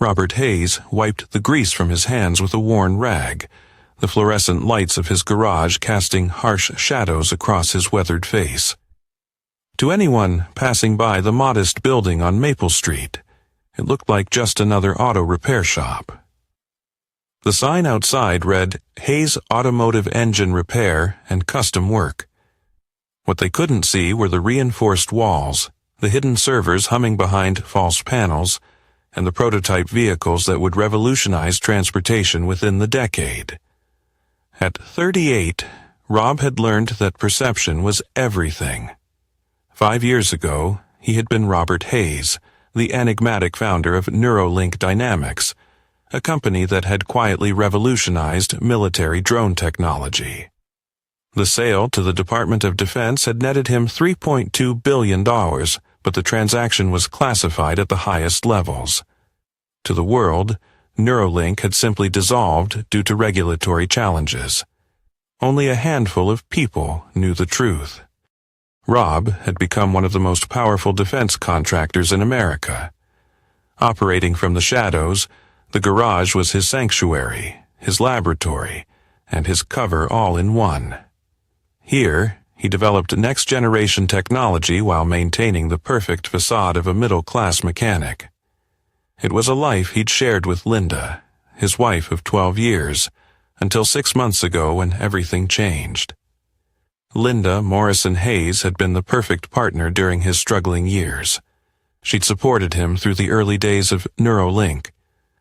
Robert Hayes wiped the grease from his hands with a worn rag, the fluorescent lights of his garage casting harsh shadows across his weathered face. To anyone passing by the modest building on Maple Street, it looked like just another auto repair shop. The sign outside read, Hayes Automotive Engine Repair and Custom Work. What they couldn't see were the reinforced walls, the hidden servers humming behind false panels, and the prototype vehicles that would revolutionize transportation within the decade. At 38, Rob had learned that perception was everything. 5 years ago, he had been Robert Hayes, the enigmatic founder of Neuralink Dynamics, a company that had quietly revolutionized military drone technology. The sale to the Department of Defense had netted him $3.2 billion, but the transaction was classified at the highest levels. To the world, Neuralink had simply dissolved due to regulatory challenges. Only a handful of people knew the truth. Rob had become one of the most powerful defense contractors in America. Operating from the shadows, the garage was his sanctuary, his laboratory, and his cover all in one. Here, he developed next-generation technology while maintaining the perfect facade of a middle-class mechanic. It was a life he'd shared with Linda, his wife of 12 years, until 6 months ago when everything changed. Linda Morrison Hayes had been the perfect partner during his struggling years. She'd supported him through the early days of Neuralink,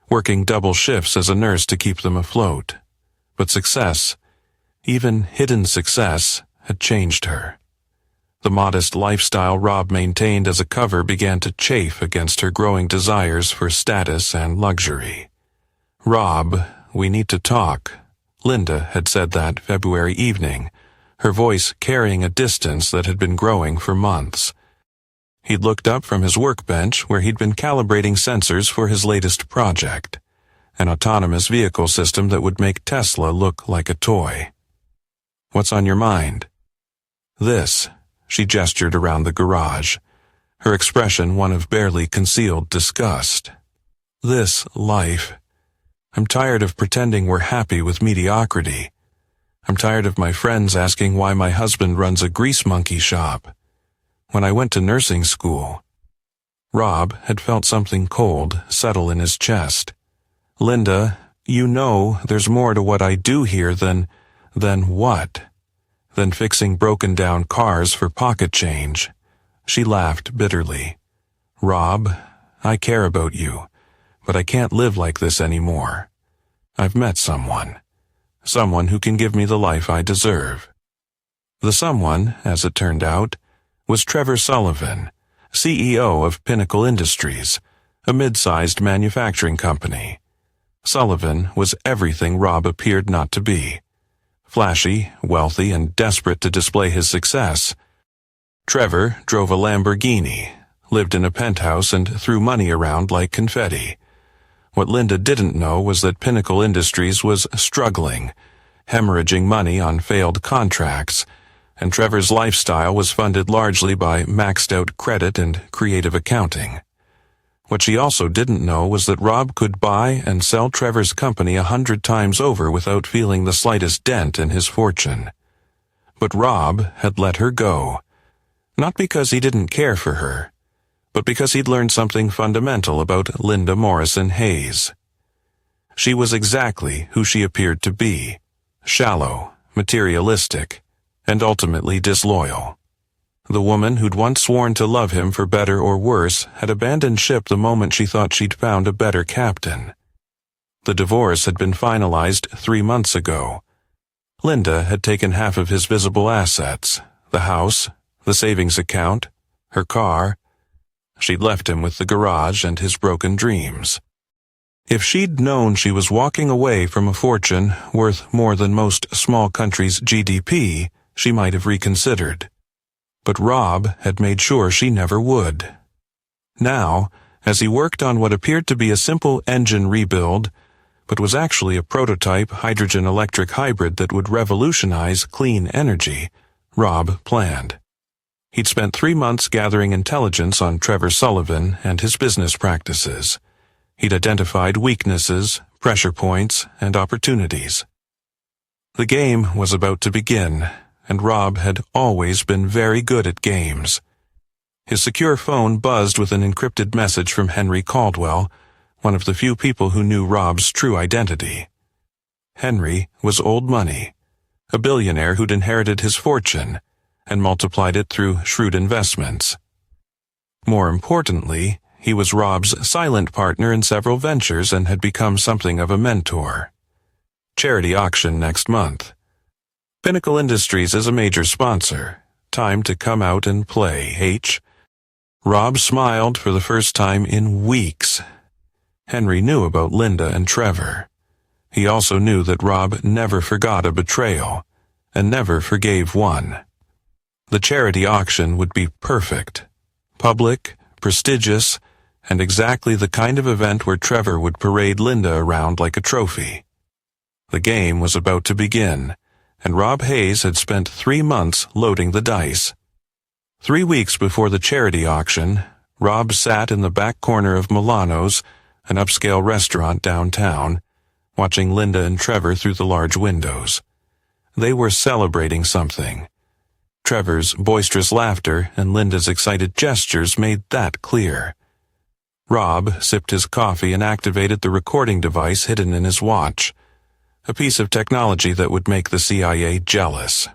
working double shifts as a nurse to keep them afloat. But success, even hidden success, had changed her. The modest lifestyle Rob maintained as a cover began to chafe against her growing desires for status and luxury. "Rob, we need to talk," Linda had said that February evening, her voice carrying a distance that had been growing for months. He'd looked up from his workbench where he'd been calibrating sensors for his latest project, an autonomous vehicle system that would make Tesla look like a toy. "What's on your mind?" "This," she gestured around the garage, her expression one of barely concealed disgust. "This life. I'm tired of pretending we're happy with mediocrity. I'm tired of my friends asking why my husband runs a grease monkey shop. When I went to nursing school..." Rob had felt something cold settle in his chest. "Linda, you know there's more to what I do here than what? Than fixing broken-down cars for pocket change." She laughed bitterly. "Rob, I care about you, but I can't live like this anymore. I've met someone who can give me the life I deserve." The someone, as it turned out, was Trevor Sullivan, CEO of Pinnacle Industries, a mid-sized manufacturing company. Sullivan was everything Rob appeared not to be. Flashy, wealthy, and desperate to display his success. Trevor drove a Lamborghini, lived in a penthouse, and threw money around like confetti. What Linda didn't know was that Pinnacle Industries was struggling, hemorrhaging money on failed contracts, and Trevor's lifestyle was funded largely by maxed-out credit and creative accounting. What she also didn't know was that Rob could buy and sell Trevor's company 100 times over without feeling the slightest dent in his fortune. But Rob had let her go, not because he didn't care for her, but because he'd learned something fundamental about Linda Morrison Hayes. She was exactly who she appeared to be, shallow, materialistic, and ultimately disloyal. The woman who'd once sworn to love him for better or worse had abandoned ship the moment she thought she'd found a better captain. The divorce had been finalized 3 months ago. Linda had taken half of his visible assets, the house, the savings account, her car. She'd left him with the garage and his broken dreams. If she'd known she was walking away from a fortune worth more than most small countries' GDP, she might have reconsidered. But Rob had made sure she never would. Now, as he worked on what appeared to be a simple engine rebuild, but was actually a prototype hydrogen-electric hybrid that would revolutionize clean energy, Rob planned. He'd spent 3 months gathering intelligence on Trevor Sullivan and his business practices. He'd identified weaknesses, pressure points, and opportunities. The game was about to begin, and Rob had always been very good at games. His secure phone buzzed with an encrypted message from Henry Caldwell, one of the few people who knew Rob's true identity. Henry was old money, a billionaire who'd inherited his fortune and multiplied it through shrewd investments. More importantly, he was Rob's silent partner in several ventures and had become something of a mentor. Charity auction next month. Pinnacle Industries is a major sponsor. Time to come out and play, H. Rob smiled for the first time in weeks. Henry knew about Linda and Trevor. He also knew that Rob never forgot a betrayal, and never forgave one. The charity auction would be perfect. Public, prestigious, and exactly the kind of event where Trevor would parade Linda around like a trophy. The game was about to begin, and Rob Hayes had spent 3 months loading the dice. 3 weeks before the charity auction, Rob sat in the back corner of Milano's, an upscale restaurant downtown, watching Linda and Trevor through the large windows. They were celebrating something. Trevor's boisterous laughter and Linda's excited gestures made that clear. Rob sipped his coffee and activated the recording device hidden in his watch, a piece of technology that would make the CIA jealous.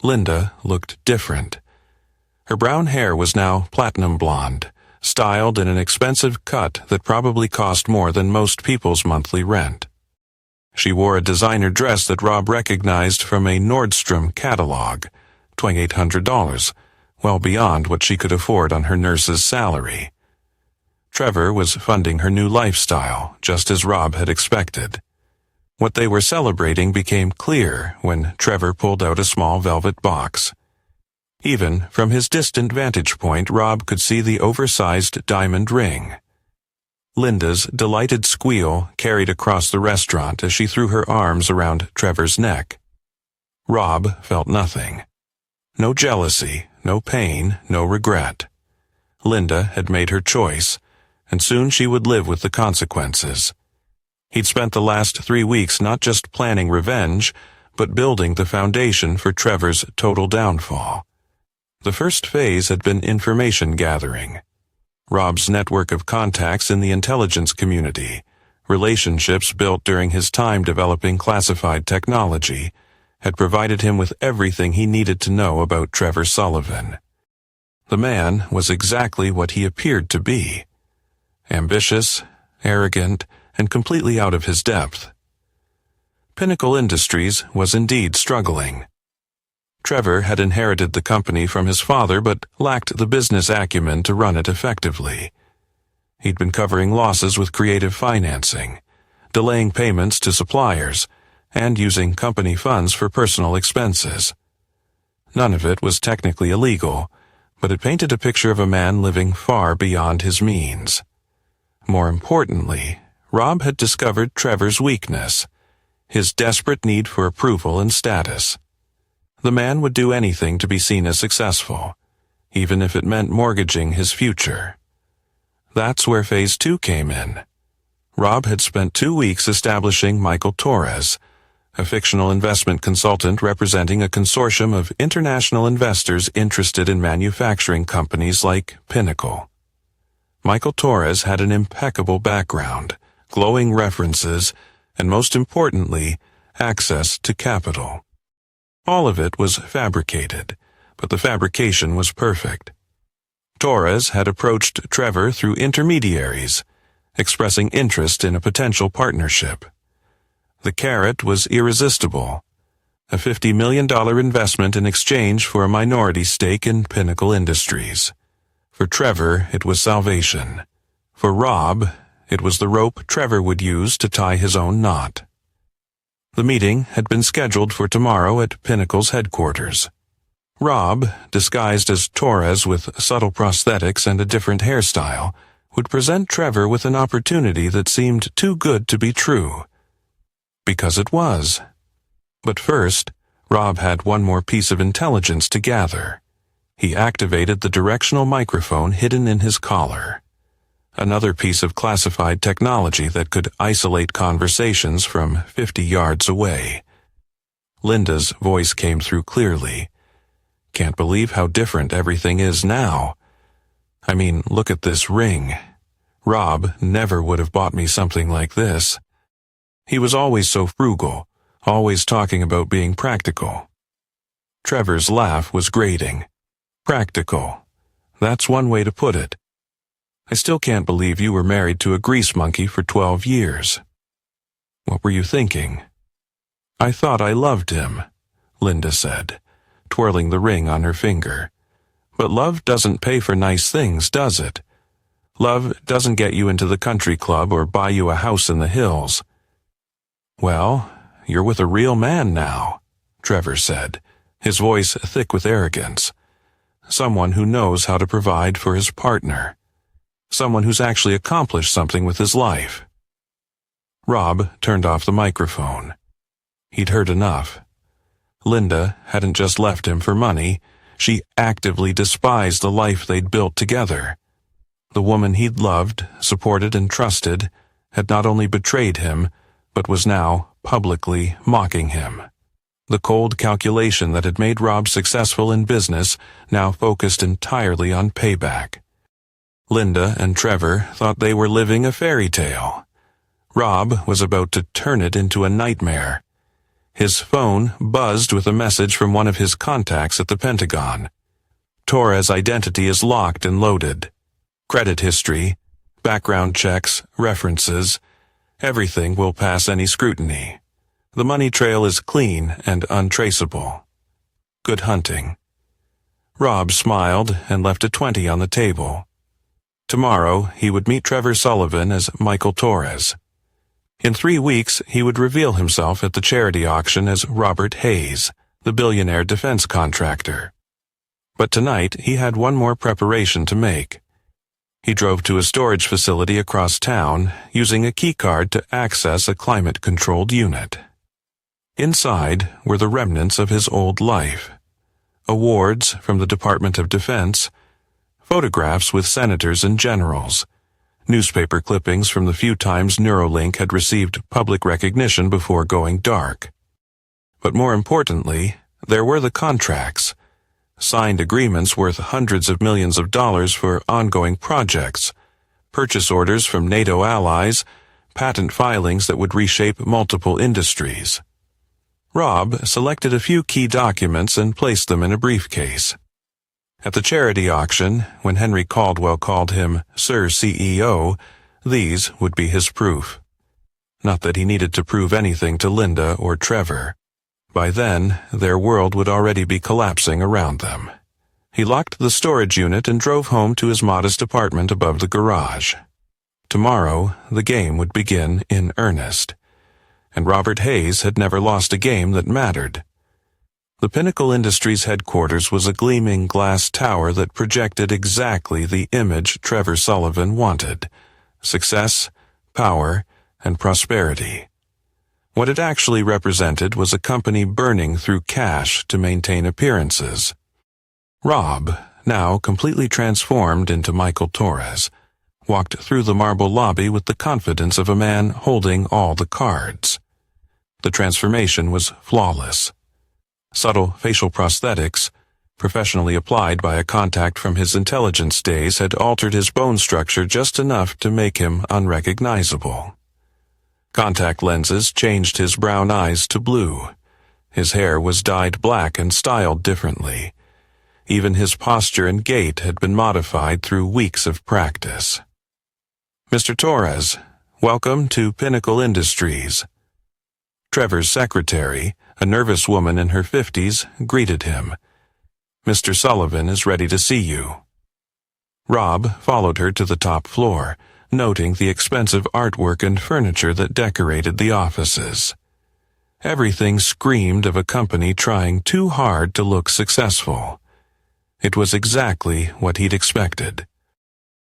Linda looked different. Her brown hair was now platinum blonde, styled in an expensive cut that probably cost more than most people's monthly rent. She wore a designer dress that Rob recognized from a Nordstrom catalog, $2,800, well beyond what she could afford on her nurse's salary. Trevor was funding her new lifestyle, just as Rob had expected. What they were celebrating became clear when Trevor pulled out a small velvet box. Even from his distant vantage point, Rob could see the oversized diamond ring. Linda's delighted squeal carried across the restaurant as she threw her arms around Trevor's neck. Rob felt nothing. No jealousy, no pain, no regret. Linda had made her choice, and soon she would live with the consequences. He'd spent the last 3 weeks not just planning revenge, but building the foundation for Trevor's total downfall. The first phase had been information gathering. Rob's network of contacts in the intelligence community, relationships built during his time developing classified technology, had provided him with everything he needed to know about Trevor Sullivan. The man was exactly what he appeared to be: ambitious, arrogant, and completely out of his depth. Pinnacle Industries was indeed struggling. Trevor had inherited the company from his father but lacked the business acumen to run it effectively. He'd been covering losses with creative financing, delaying payments to suppliers, and using company funds for personal expenses. None of it was technically illegal, but it painted a picture of a man living far beyond his means. More importantly, Rob had discovered Trevor's weakness, his desperate need for approval and status. The man would do anything to be seen as successful, even if it meant mortgaging his future. That's where Phase 2 came in. Rob had spent 2 weeks establishing Michael Torres, a fictional investment consultant representing a consortium of international investors interested in manufacturing companies like Pinnacle. Michael Torres had an impeccable background, glowing references, and most importantly, access to capital. All of it was fabricated, but the fabrication was perfect. Torres had approached Trevor through intermediaries, expressing interest in a potential partnership. The carrot was irresistible: a $50 million investment in exchange for a minority stake in Pinnacle Industries. For Trevor, it was salvation. For Rob, it was the rope Trevor would use to tie his own knot. The meeting had been scheduled for tomorrow at Pinnacle's headquarters. Rob, disguised as Torres with subtle prosthetics and a different hairstyle, would present Trevor with an opportunity that seemed too good to be true. Because it was. But first, Rob had one more piece of intelligence to gather. He activated the directional microphone hidden in his collar. another piece of classified technology that could isolate conversations from 50 yards away. Linda's voice came through clearly. "Can't believe how different everything is now. I mean, look at this ring. Rob never would have bought me something like this. He was always so frugal, always talking about being practical." Trevor's laugh was grating. "Practical. That's one way to put it. I still can't believe you were married to a grease monkey for 12 years. What were you thinking?" "I thought I loved him," Linda said, twirling the ring on her finger. "But love doesn't pay for nice things, does it? Love doesn't get you into the country club or buy you a house in the hills." "Well, you're with a real man now," Trevor said, his voice thick with arrogance. "Someone who knows how to provide for his partner. Someone who's actually accomplished something with his life." Rob turned off the microphone. He'd heard enough. Linda hadn't just left him for money. She actively despised the life they'd built together. The woman he'd loved, supported, and trusted had not only betrayed him, but was now publicly mocking him. The cold calculation that had made Rob successful in business now focused entirely on payback. Linda and Trevor thought they were living a fairy tale. Rob was about to turn it into a nightmare. His phone buzzed with a message from one of his contacts at the Pentagon. "Torres' identity is locked and loaded. Credit history, background checks, references, everything will pass any scrutiny. The money trail is clean and untraceable. Good hunting." Rob smiled and left a 20 on the table. Tomorrow, he would meet Trevor Sullivan as Michael Torres. In 3 weeks, he would reveal himself at the charity auction as Robert Hayes, the billionaire defense contractor. But tonight, he had one more preparation to make. He drove to a storage facility across town, using a keycard to access a climate-controlled unit. Inside were the remnants of his old life. Awards from the Department of Defense, photographs with senators and generals, newspaper clippings from the few times Neuralink had received public recognition before going dark. But more importantly, there were the contracts, signed agreements worth hundreds of millions of dollars for ongoing projects, purchase orders from NATO allies, patent filings that would reshape multiple industries. Rob selected a few key documents and placed them in a briefcase. At the charity auction, when Henry Caldwell called him Sir CEO, these would be his proof. Not that he needed to prove anything to Linda or Trevor. By then, their world would already be collapsing around them. He locked the storage unit and drove home to his modest apartment above the garage. Tomorrow, the game would begin in earnest. And Robert Hayes had never lost a game that mattered. The Pinnacle Industries headquarters was a gleaming glass tower that projected exactly the image Trevor Sullivan wanted: success, power, and prosperity. What it actually represented was a company burning through cash to maintain appearances. Rob, now completely transformed into Michael Torres, walked through the marble lobby with the confidence of a man holding all the cards. The transformation was flawless. Subtle facial prosthetics, professionally applied by a contact from his intelligence days, had altered his bone structure just enough to make him unrecognizable. Contact lenses changed his brown eyes to blue. His hair was dyed black and styled differently. Even his posture and gait had been modified through weeks of practice. "Mr. Torres, welcome to Pinnacle Industries." Trevor's secretary, a nervous woman in her 50s, greeted him. "Mr. Sullivan is ready to see you." Rob followed her to the top floor, noting the expensive artwork and furniture that decorated the offices. Everything screamed of a company trying too hard to look successful. It was exactly what he'd expected.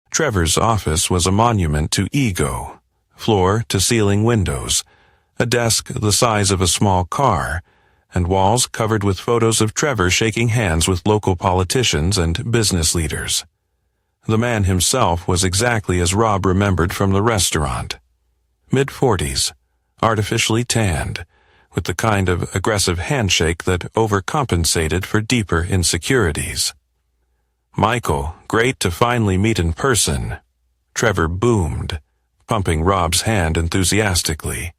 Trevor's office was a monument to ego, floor-to-ceiling windows, a desk the size of a small car, and walls covered with photos of Trevor shaking hands with local politicians and business leaders. The man himself was exactly as Rob remembered from the restaurant. Mid-40s, artificially tanned, with the kind of aggressive handshake that overcompensated for deeper insecurities. "Michael, great to finally meet in person," Trevor boomed, pumping Rob's hand enthusiastically.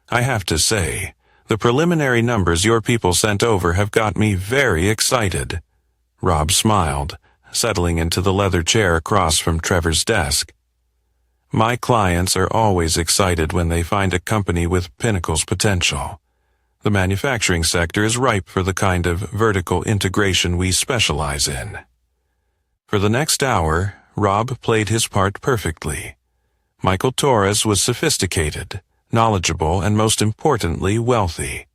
"I have to say, the preliminary numbers your people sent over have got me very excited." Rob smiled, settling into the leather chair across from Trevor's desk. "My clients are always excited when they find a company with Pinnacle's potential. The manufacturing sector is ripe for the kind of vertical integration we specialize in." For the next hour, Rob played his part perfectly. Michael Torres was sophisticated, knowledgeable, and most importantly, wealthy.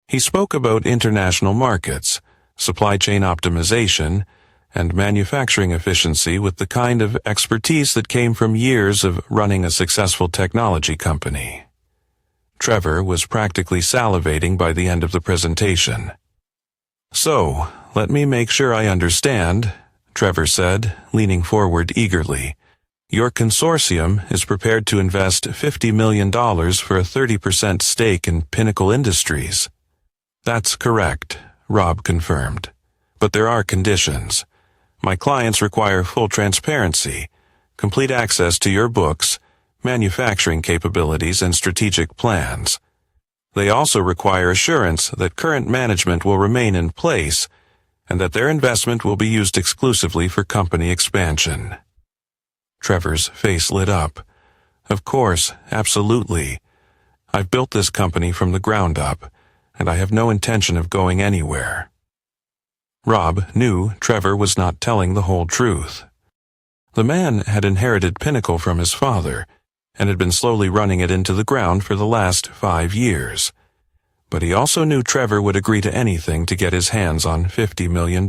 He spoke about international markets, supply chain optimization, and manufacturing efficiency with the kind of expertise that came from years of running a successful technology company. Trevor was practically salivating by the end of the presentation. "So, let me make sure I understand," Trevor said, leaning forward eagerly. "Your consortium is prepared to invest $50 million for a 30% stake in Pinnacle Industries." "That's correct," Rob confirmed. "But there are conditions. My clients require full transparency, complete access to your books, manufacturing capabilities, and strategic plans. They also require assurance that current management will remain in place and that their investment will be used exclusively for company expansion." Trevor's face lit up. "Of course, absolutely. I've built this company from the ground up, and I have no intention of going anywhere." Rob knew Trevor was not telling the whole truth. The man had inherited Pinnacle from his father, and had been slowly running it into the ground for the last 5 years. But he also knew Trevor would agree to anything to get his hands on $50 million.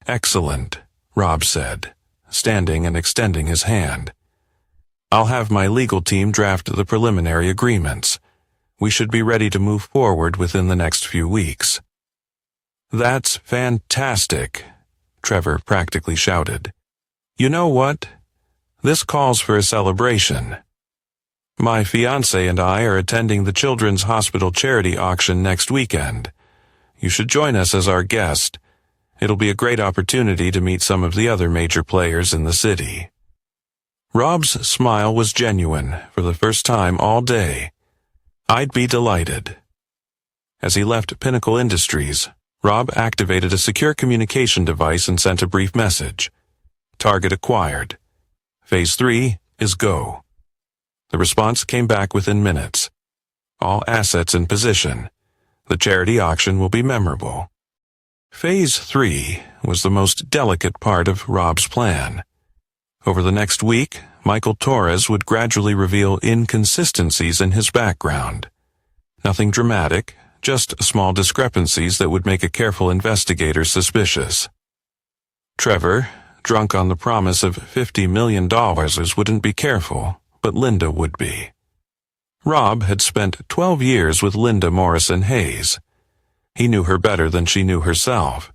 "Excellent," Rob said, standing and extending his hand. "I'll have my legal team draft the preliminary agreements. We should be ready to move forward within the next few weeks." "That's fantastic," Trevor practically shouted. "You know what? This calls for a celebration. My fiancé and I are attending the Children's Hospital charity auction next weekend. You should join us as our guest. It'll be a great opportunity to meet some of the other major players in the city." Rob's smile was genuine for the first time all day. "I'd be delighted." As he left Pinnacle Industries, Rob activated a secure communication device and sent a brief message. "Target acquired. Phase 3 is go." The response came back within minutes. "All assets in position. The charity auction will be memorable." Phase 3 was the most delicate part of Rob's plan. Over the next week, Michael Torres would gradually reveal inconsistencies in his background. Nothing dramatic, just small discrepancies that would make a careful investigator suspicious. Trevor, drunk on the promise of $50 million, wouldn't be careful, but Linda would be. Rob had spent 12 years with Linda Morrison Hayes. He knew her better than she knew herself.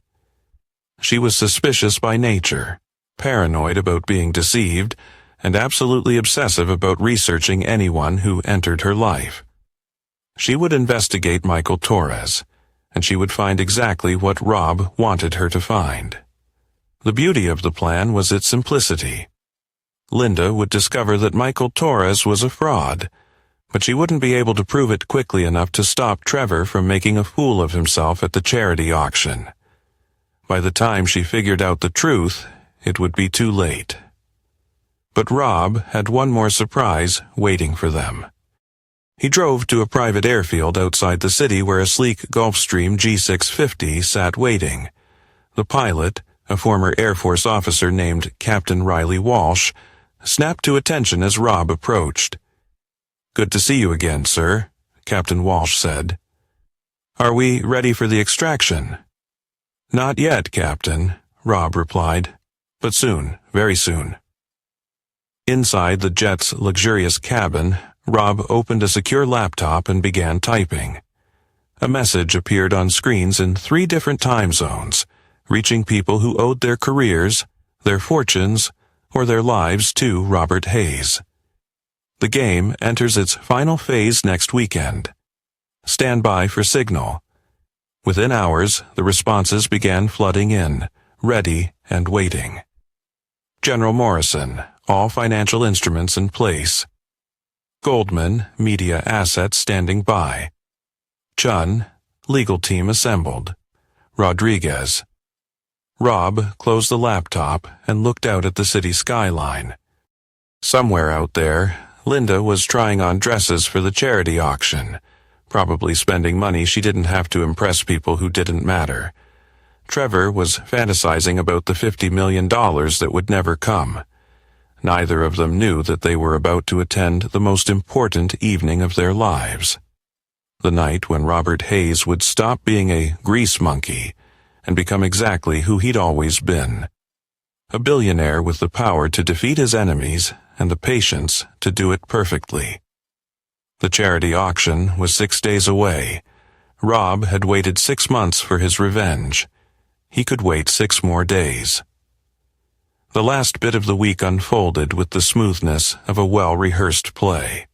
She was suspicious by nature, paranoid about being deceived, and absolutely obsessive about researching anyone who entered her life. She would investigate Michael Torres, and she would find exactly what Rob wanted her to find. The beauty of the plan was its simplicity. Linda would discover that Michael Torres was a fraud, but she wouldn't be able to prove it quickly enough to stop Trevor from making a fool of himself at the charity auction. By the time she figured out the truth, it would be too late. But Rob had one more surprise waiting for them. He drove to a private airfield outside the city where a sleek Gulfstream G650 sat waiting. The pilot, a former Air Force officer named Captain Riley Walsh, snapped to attention as Rob approached. "Good to see you again, sir," Captain Walsh said. "Are we ready for the extraction?" "Not yet, Captain," Rob replied. "But soon, very soon." Inside the jet's luxurious cabin, Rob opened a secure laptop and began typing. A message appeared on screens in 3 different time zones, reaching people who owed their careers, their fortunes, or their lives to Robert Hayes. The game enters its final phase next weekend. Stand by for signal. Within hours, the responses began flooding in, ready and waiting. General Morrison, all financial instruments in place. Goldman, media assets standing by. Chun, legal team assembled. Rodriguez. Rob closed the laptop and looked out at the city skyline. Somewhere out there, Linda was trying on dresses for the charity auction, probably spending money she didn't have to impress people who didn't matter. Trevor was fantasizing about the $50 million that would never come. Neither of them knew that they were about to attend the most important evening of their lives. The night when Robert Hayes would stop being a grease monkey and become exactly who he'd always been. A billionaire with the power to defeat his enemies and the patience to do it perfectly. The charity auction was 6 days away. Rob had waited 6 months for his revenge. He could wait 6 more days. The last bit of the week unfolded with the smoothness of a well-rehearsed play.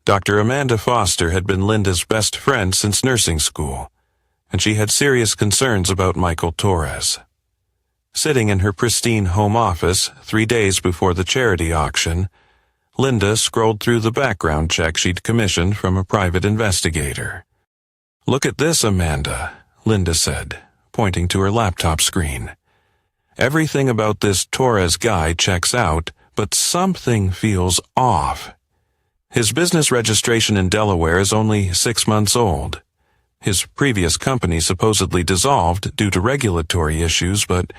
Dr. Amanda Foster had been Linda's best friend since nursing school, and she had serious concerns about Michael Torres. Sitting in her pristine home office 3 days before the charity auction, Linda scrolled through the background check she'd commissioned from a private investigator. "Look at this, Amanda," Linda said, pointing to her laptop screen. "Everything about this Torres guy checks out, but something feels off. His business registration in Delaware is only 6 months old. His previous company supposedly dissolved due to regulatory issues, but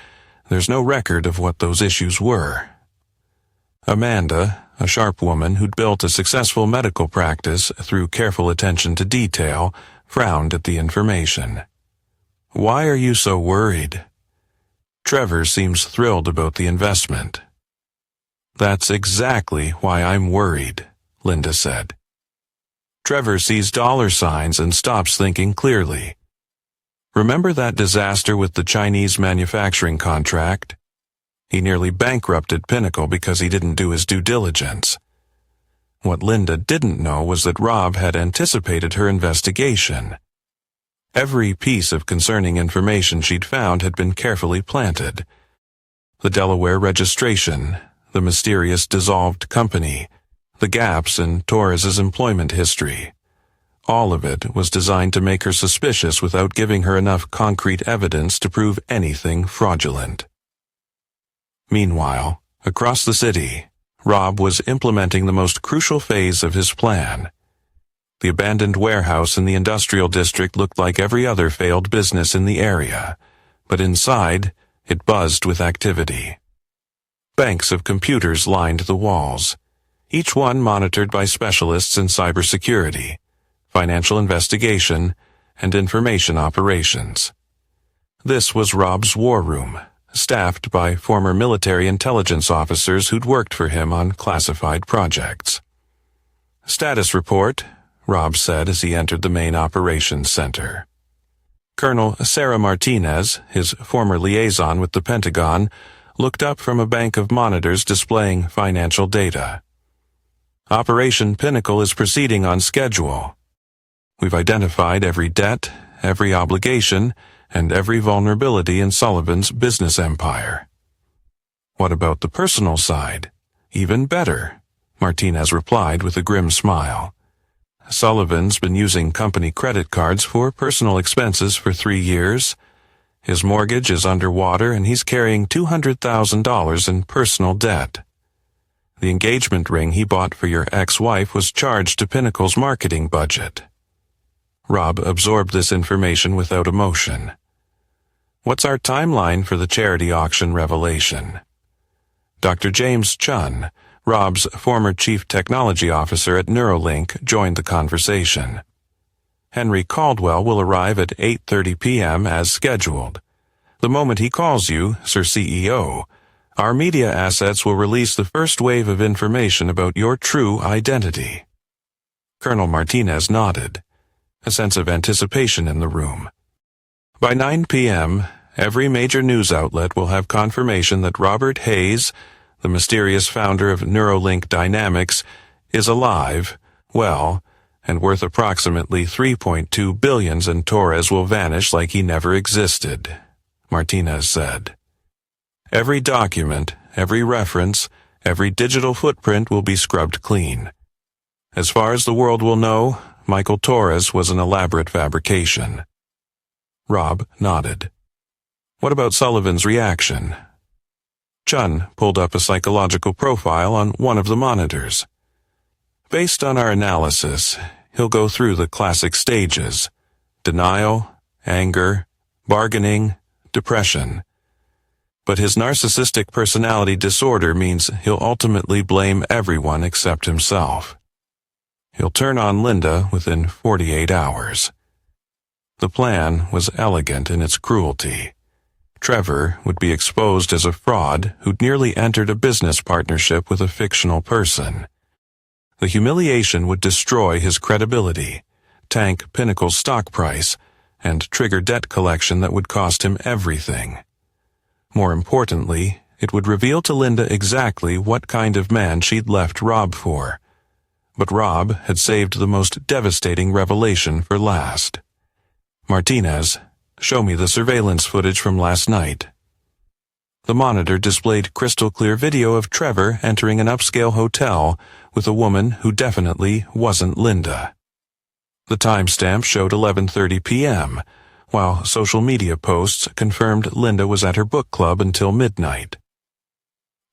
there's no record of what those issues were." Amanda, a sharp woman who'd built a successful medical practice through careful attention to detail, frowned at the information. "Why are you so worried?" "Trevor seems thrilled about the investment." "That's exactly why I'm worried," Linda said. "Trevor sees dollar signs and stops thinking clearly. Remember that disaster with the Chinese manufacturing contract? He nearly bankrupted Pinnacle because he didn't do his due diligence. What Linda didn't know was that Rob had anticipated her investigation. Every piece of concerning information she'd found had been carefully planted. The Delaware registration, the mysterious dissolved company, the gaps in Torres's employment history. All of it was designed to make her suspicious without giving her enough concrete evidence to prove anything fraudulent. Meanwhile, across the city, Rob was implementing the most crucial phase of his plan. The abandoned warehouse in the industrial district looked like every other failed business in the area, but inside, it buzzed with activity. Banks of computers lined the walls, each one monitored by specialists in cybersecurity, financial investigation, and information operations. This was Rob's war room, staffed by former military intelligence officers who'd worked for him on classified projects. "Status report," Rob said as he entered the main operations center. Colonel Sarah Martinez, his former liaison with the Pentagon, looked up from a bank of monitors displaying financial data. "Operation Pinnacle is proceeding on schedule. We've identified every debt, every obligation, and every vulnerability in Sullivan's business empire." "What about the personal side?" "Even better," Martinez replied with a grim smile. "Sullivan's been using company credit cards for personal expenses for 3 years. His mortgage is underwater and he's carrying $200,000 in personal debt. The engagement ring he bought for your ex-wife was charged to Pinnacle's marketing budget." Rob absorbed this information without emotion. "What's our timeline for the charity auction revelation?" Dr. James Chun, Rob's former chief technology officer at Neuralink, joined the conversation. "Henry Caldwell will arrive at 8:30 p.m. as scheduled. The moment he calls you, Sir CEO, our media assets will release the first wave of information about your true identity." Colonel Martinez nodded, a sense of anticipation in the room. By 9 p.m., Every major news outlet will have confirmation that Robert Hayes, the mysterious founder of Neuralink Dynamics, is alive, well, and worth approximately $3.2 billion, and Torres will vanish like he never existed, Martinez said. Every document, every reference, every digital footprint will be scrubbed clean. As far as the world will know, Michael Torres was an elaborate fabrication. Rob nodded. What about Sullivan's reaction? Chun pulled up a psychological profile on one of the monitors. Based on our analysis, he'll go through the classic stages: denial, anger, bargaining, depression. But his narcissistic personality disorder means he'll ultimately blame everyone except himself. He'll turn on Linda within 48 hours. The plan was elegant in its cruelty. Trevor would be exposed as a fraud who'd nearly entered a business partnership with a fictional person. The humiliation would destroy his credibility, tank Pinnacle's stock price, and trigger debt collection that would cost him everything. More importantly, it would reveal to Linda exactly what kind of man she'd left Rob for. But Rob had saved the most devastating revelation for last. Martinez, show me the surveillance footage from last night. The monitor displayed crystal-clear video of Trevor entering an upscale hotel with a woman who definitely wasn't Linda. The timestamp showed 11:30 p.m., while social media posts confirmed Linda was at her book club until midnight.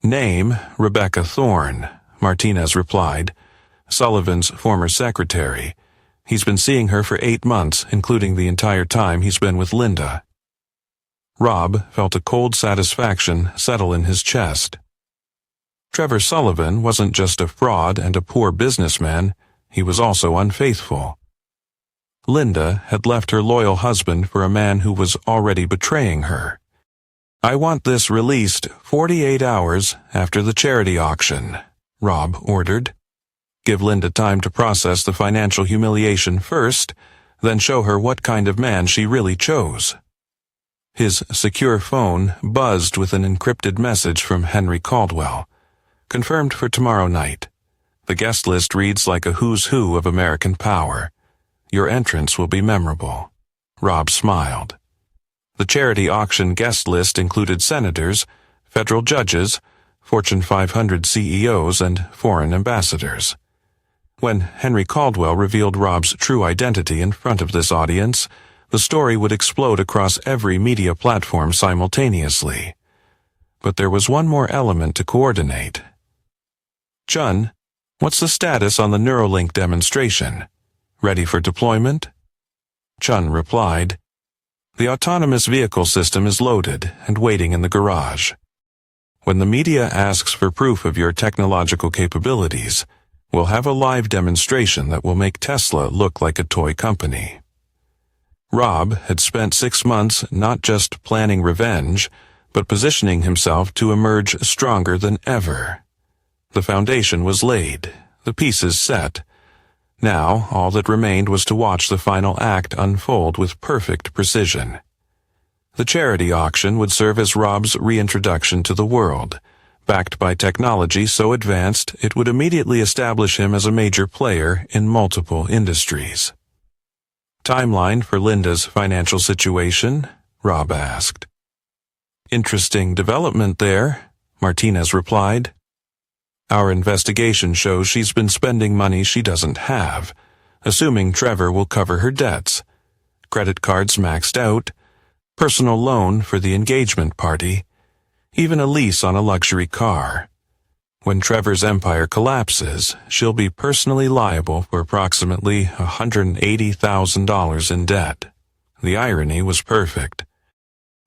Name, Rebecca Thorne, Martinez replied, Sullivan's former secretary. He's been seeing her for 8 months, including the entire time he's been with Linda. Rob felt a cold satisfaction settle in his chest. Trevor Sullivan wasn't just a fraud and a poor businessman, he was also unfaithful. Linda had left her loyal husband for a man who was already betraying her. I want this released 48 hours after the charity auction, Rob ordered. Give Linda time to process the financial humiliation first, then show her what kind of man she really chose. His secure phone buzzed with an encrypted message from Henry Caldwell. Confirmed for tomorrow night. The guest list reads like a who's who of American power. Your entrance will be memorable. Rob smiled. The charity auction guest list included senators, federal judges, Fortune 500 CEOs, and foreign ambassadors. When Henry Caldwell revealed Rob's true identity in front of this audience, the story would explode across every media platform simultaneously. But there was one more element to coordinate. Chun, what's the status on the Neuralink demonstration? Ready for deployment? Chun replied, The autonomous vehicle system is loaded and waiting in the garage. When the media asks for proof of your technological capabilities, we'll have a live demonstration that will make Tesla look like a toy company. Rob had spent 6 months not just planning revenge, but positioning himself to emerge stronger than ever. The foundation was laid, the pieces set. Now, all that remained was to watch the final act unfold with perfect precision. The charity auction would serve as Rob's reintroduction to the world, backed by technology so advanced it would immediately establish him as a major player in multiple industries. Timeline for Linda's financial situation? Rob asked. Interesting development there, Martinez replied. Our investigation shows she's been spending money she doesn't have, assuming Trevor will cover her debts. Credit cards maxed out, personal loan for the engagement party, even a lease on a luxury car. When Trevor's empire collapses, she'll be personally liable for approximately $180,000 in debt. The irony was perfect.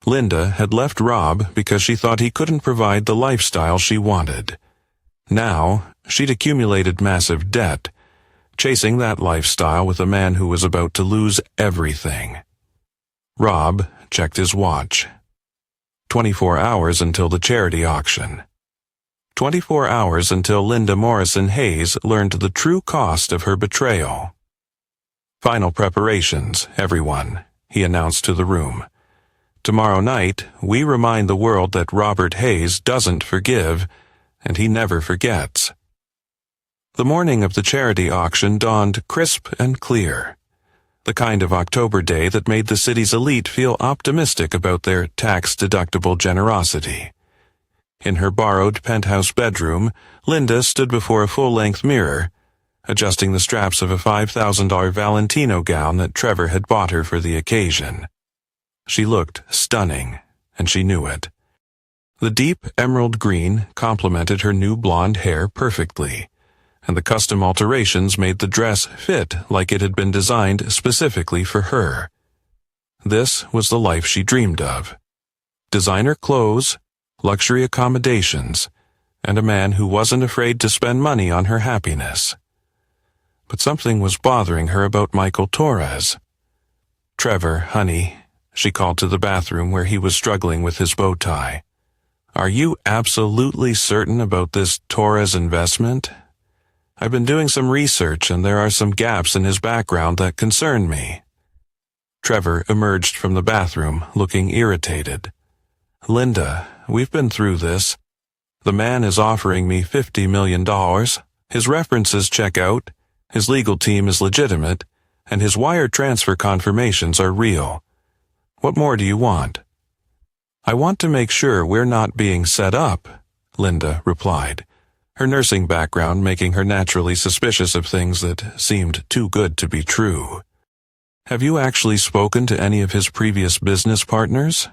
Linda had left Rob because she thought he couldn't provide the lifestyle she wanted. Now, she'd accumulated massive debt, chasing that lifestyle with a man who was about to lose everything. Rob checked his watch. 24 hours until the charity auction. 24 hours until Linda Morrison Hayes learned the true cost of her betrayal. Final preparations, everyone, he announced to the room. Tomorrow night, we remind the world that Robert Hayes doesn't forgive, and he never forgets. The morning of the charity auction dawned crisp and clear. The kind of October day that made the city's elite feel optimistic about their tax-deductible generosity. In her borrowed penthouse bedroom, Linda stood before a full-length mirror, adjusting the straps of a $5,000 Valentino gown that Trevor had bought her for the occasion. She looked stunning, and she knew it. The deep emerald green complemented her new blonde hair perfectly, and the custom alterations made the dress fit like it had been designed specifically for her. This was the life she dreamed of. Designer clothes, luxury accommodations, and a man who wasn't afraid to spend money on her happiness. But something was bothering her about Michael Torres. "Trevor, honey," she called to the bathroom where he was struggling with his bow tie. "Are you absolutely certain about this Torres investment? I've been doing some research and there are some gaps in his background that concern me." Trevor emerged from the bathroom, looking irritated. "Linda, we've been through this. The man is offering me $50 million. His references check out, his legal team is legitimate, and his wire transfer confirmations are real. What more do you want?" "I want to make sure we're not being set up," Linda replied, her nursing background making her naturally suspicious of things that seemed too good to be true. "Have you actually spoken to any of his previous business partners?"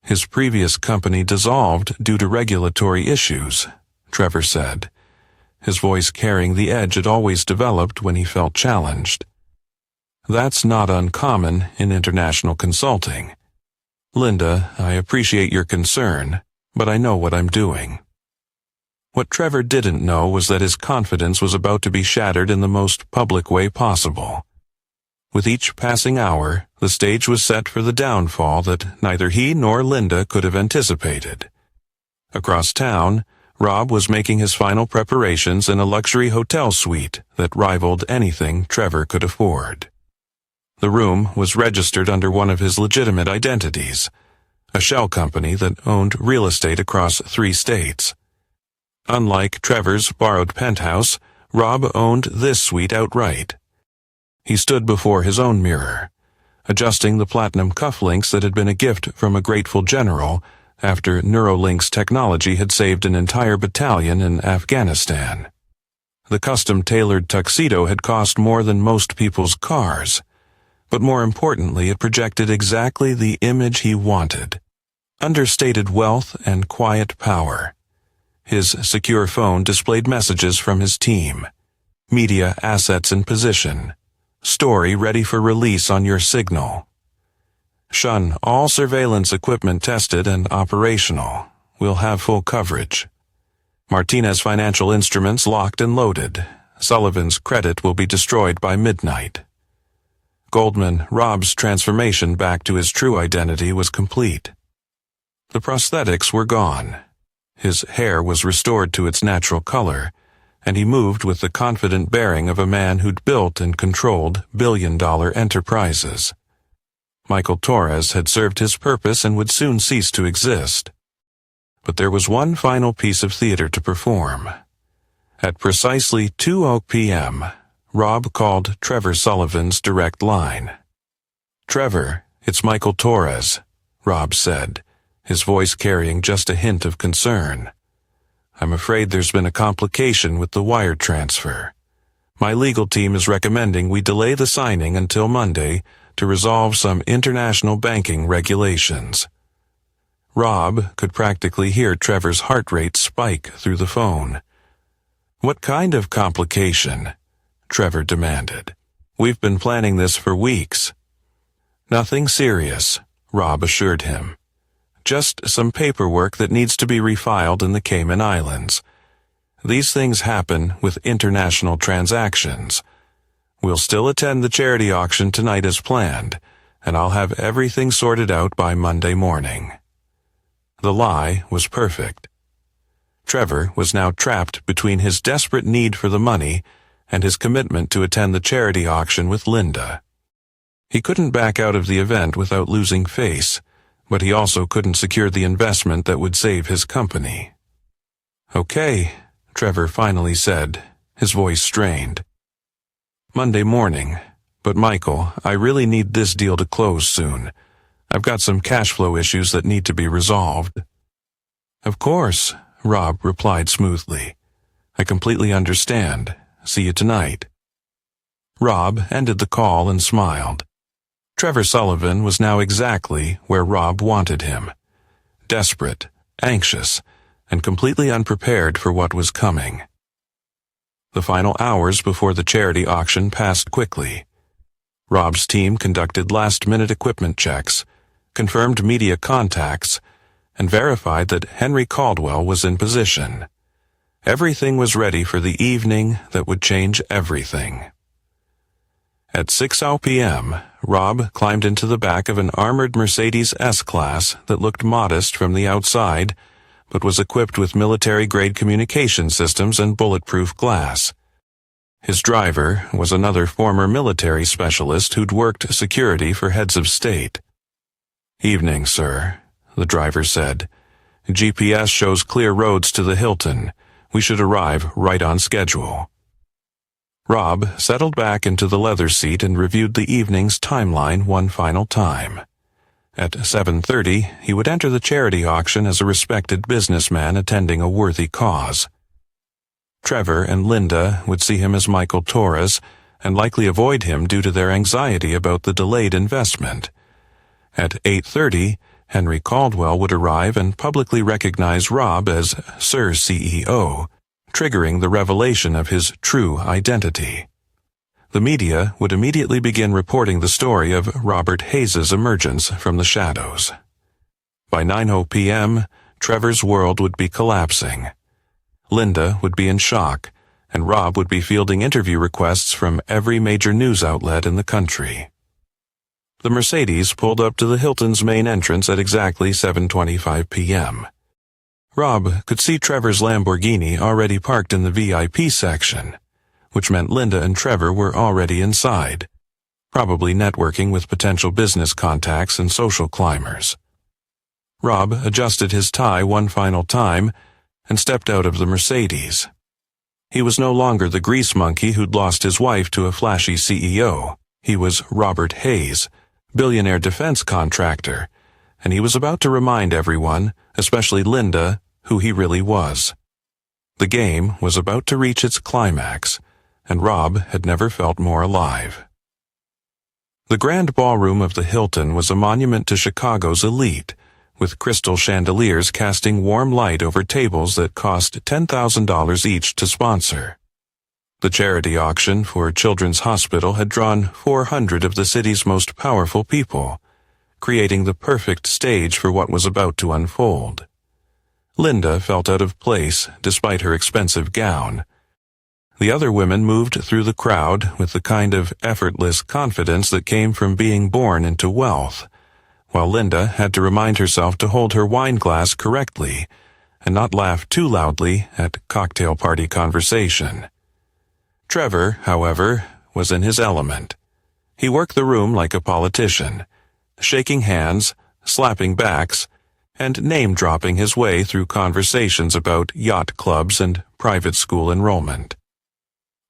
"His previous company dissolved due to regulatory issues," Trevor said, his voice carrying the edge it always developed when he felt challenged. "That's not uncommon in international consulting. Linda, I appreciate your concern, but I know what I'm doing." What Trevor didn't know was that his confidence was about to be shattered in the most public way possible. With each passing hour, the stage was set for the downfall that neither he nor Linda could have anticipated. Across town, Rob was making his final preparations in a luxury hotel suite that rivaled anything Trevor could afford. The room was registered under one of his legitimate identities, a shell company that owned real estate across 3 states. Unlike Trevor's borrowed penthouse, Rob owned this suite outright. He stood before his own mirror, adjusting the platinum cufflinks that had been a gift from a grateful general after Neuralink's technology had saved an entire battalion in Afghanistan. The custom-tailored tuxedo had cost more than most people's cars, but more importantly it projected exactly the image he wanted: understated wealth and quiet power. His secure phone displayed messages from his team: media assets in position, story ready for release on your signal. Shun all surveillance equipment tested and operational. We'll have full coverage. Martinez financial instruments locked and loaded. Sullivan's credit will be destroyed by midnight. Goldman, Rob's transformation back to his true identity was complete. The prosthetics were gone. His hair was restored to its natural color, and he moved with the confident bearing of a man who'd built and controlled billion-dollar enterprises. Michael Torres had served his purpose and would soon cease to exist. But there was one final piece of theater to perform. At precisely 2:00 p.m., Rob called Trevor Sullivan's direct line. "Trevor, it's Michael Torres," Rob said, his voice carrying just a hint of concern. "I'm afraid there's been a complication with the wire transfer. My legal team is recommending we delay the signing until Monday to resolve some international banking regulations." Rob could practically hear Trevor's heart rate spike through the phone. "What kind of complication?" Trevor demanded. "We've been planning this for weeks." "Nothing serious," Rob assured him. "Just some paperwork that needs to be refiled in the Cayman Islands. These things happen with international transactions. We'll still attend the charity auction tonight as planned, and I'll have everything sorted out by Monday morning." The lie was perfect. Trevor was now trapped between his desperate need for the money and his commitment to attend the charity auction with Linda. He couldn't back out of the event without losing face, but he also couldn't secure the investment that would save his company. "Okay," Trevor finally said, his voice strained. "Monday morning. But Michael, I really need this deal to close soon. I've got some cash flow issues that need to be resolved." "Of course," Rob replied smoothly. "I completely understand. See you tonight." Rob ended the call and smiled. Trevor Sullivan was now exactly where Rob wanted him. Desperate, anxious, and completely unprepared for what was coming. The final hours before the charity auction passed quickly. Rob's team conducted last-minute equipment checks, confirmed media contacts, and verified that Henry Caldwell was in position. Everything was ready for the evening that would change everything. At 6:00 p.m., Rob climbed into the back of an armored Mercedes S-Class that looked modest from the outside, but was equipped with military-grade communication systems and bulletproof glass. His driver was another former military specialist who'd worked security for heads of state. "Evening, sir," the driver said. "GPS shows clear roads to the Hilton. We should arrive right on schedule." Rob settled back into the leather seat and reviewed the evening's timeline one final time. At 7:30, he would enter the charity auction as a respected businessman attending a worthy cause. Trevor and Linda would see him as Michael Torres and likely avoid him due to their anxiety about the delayed investment. At 8:30, Henry Caldwell would arrive and publicly recognize Rob as Sir CEO, triggering the revelation of his true identity. The media would immediately begin reporting the story of Robert Hayes's emergence from the shadows. By 9:00 p.m., Trevor's world would be collapsing. Linda would be in shock, and Rob would be fielding interview requests from every major news outlet in the country. The Mercedes pulled up to the Hilton's main entrance at exactly 7:25 p.m. Rob could see Trevor's Lamborghini already parked in the VIP section, which meant Linda and Trevor were already inside, probably networking with potential business contacts and social climbers. Rob adjusted his tie one final time and stepped out of the Mercedes. He was no longer the grease monkey who'd lost his wife to a flashy CEO. He was Robert Hayes, billionaire defense contractor, and he was about to remind everyone, especially Linda, who he really was. The game was about to reach its climax, and Rob had never felt more alive. The grand ballroom of the Hilton was a monument to Chicago's elite, with crystal chandeliers casting warm light over tables that cost $10,000 each to sponsor. The charity auction for Children's Hospital had drawn 400 of the city's most powerful people, creating the perfect stage for what was about to unfold. Linda felt out of place despite her expensive gown. The other women moved through the crowd with the kind of effortless confidence that came from being born into wealth, while Linda had to remind herself to hold her wine glass correctly and not laugh too loudly at cocktail party conversation. Trevor, however, was in his element. He worked the room like a politician, shaking hands, slapping backs, and name-dropping his way through conversations about yacht clubs and private school enrollment.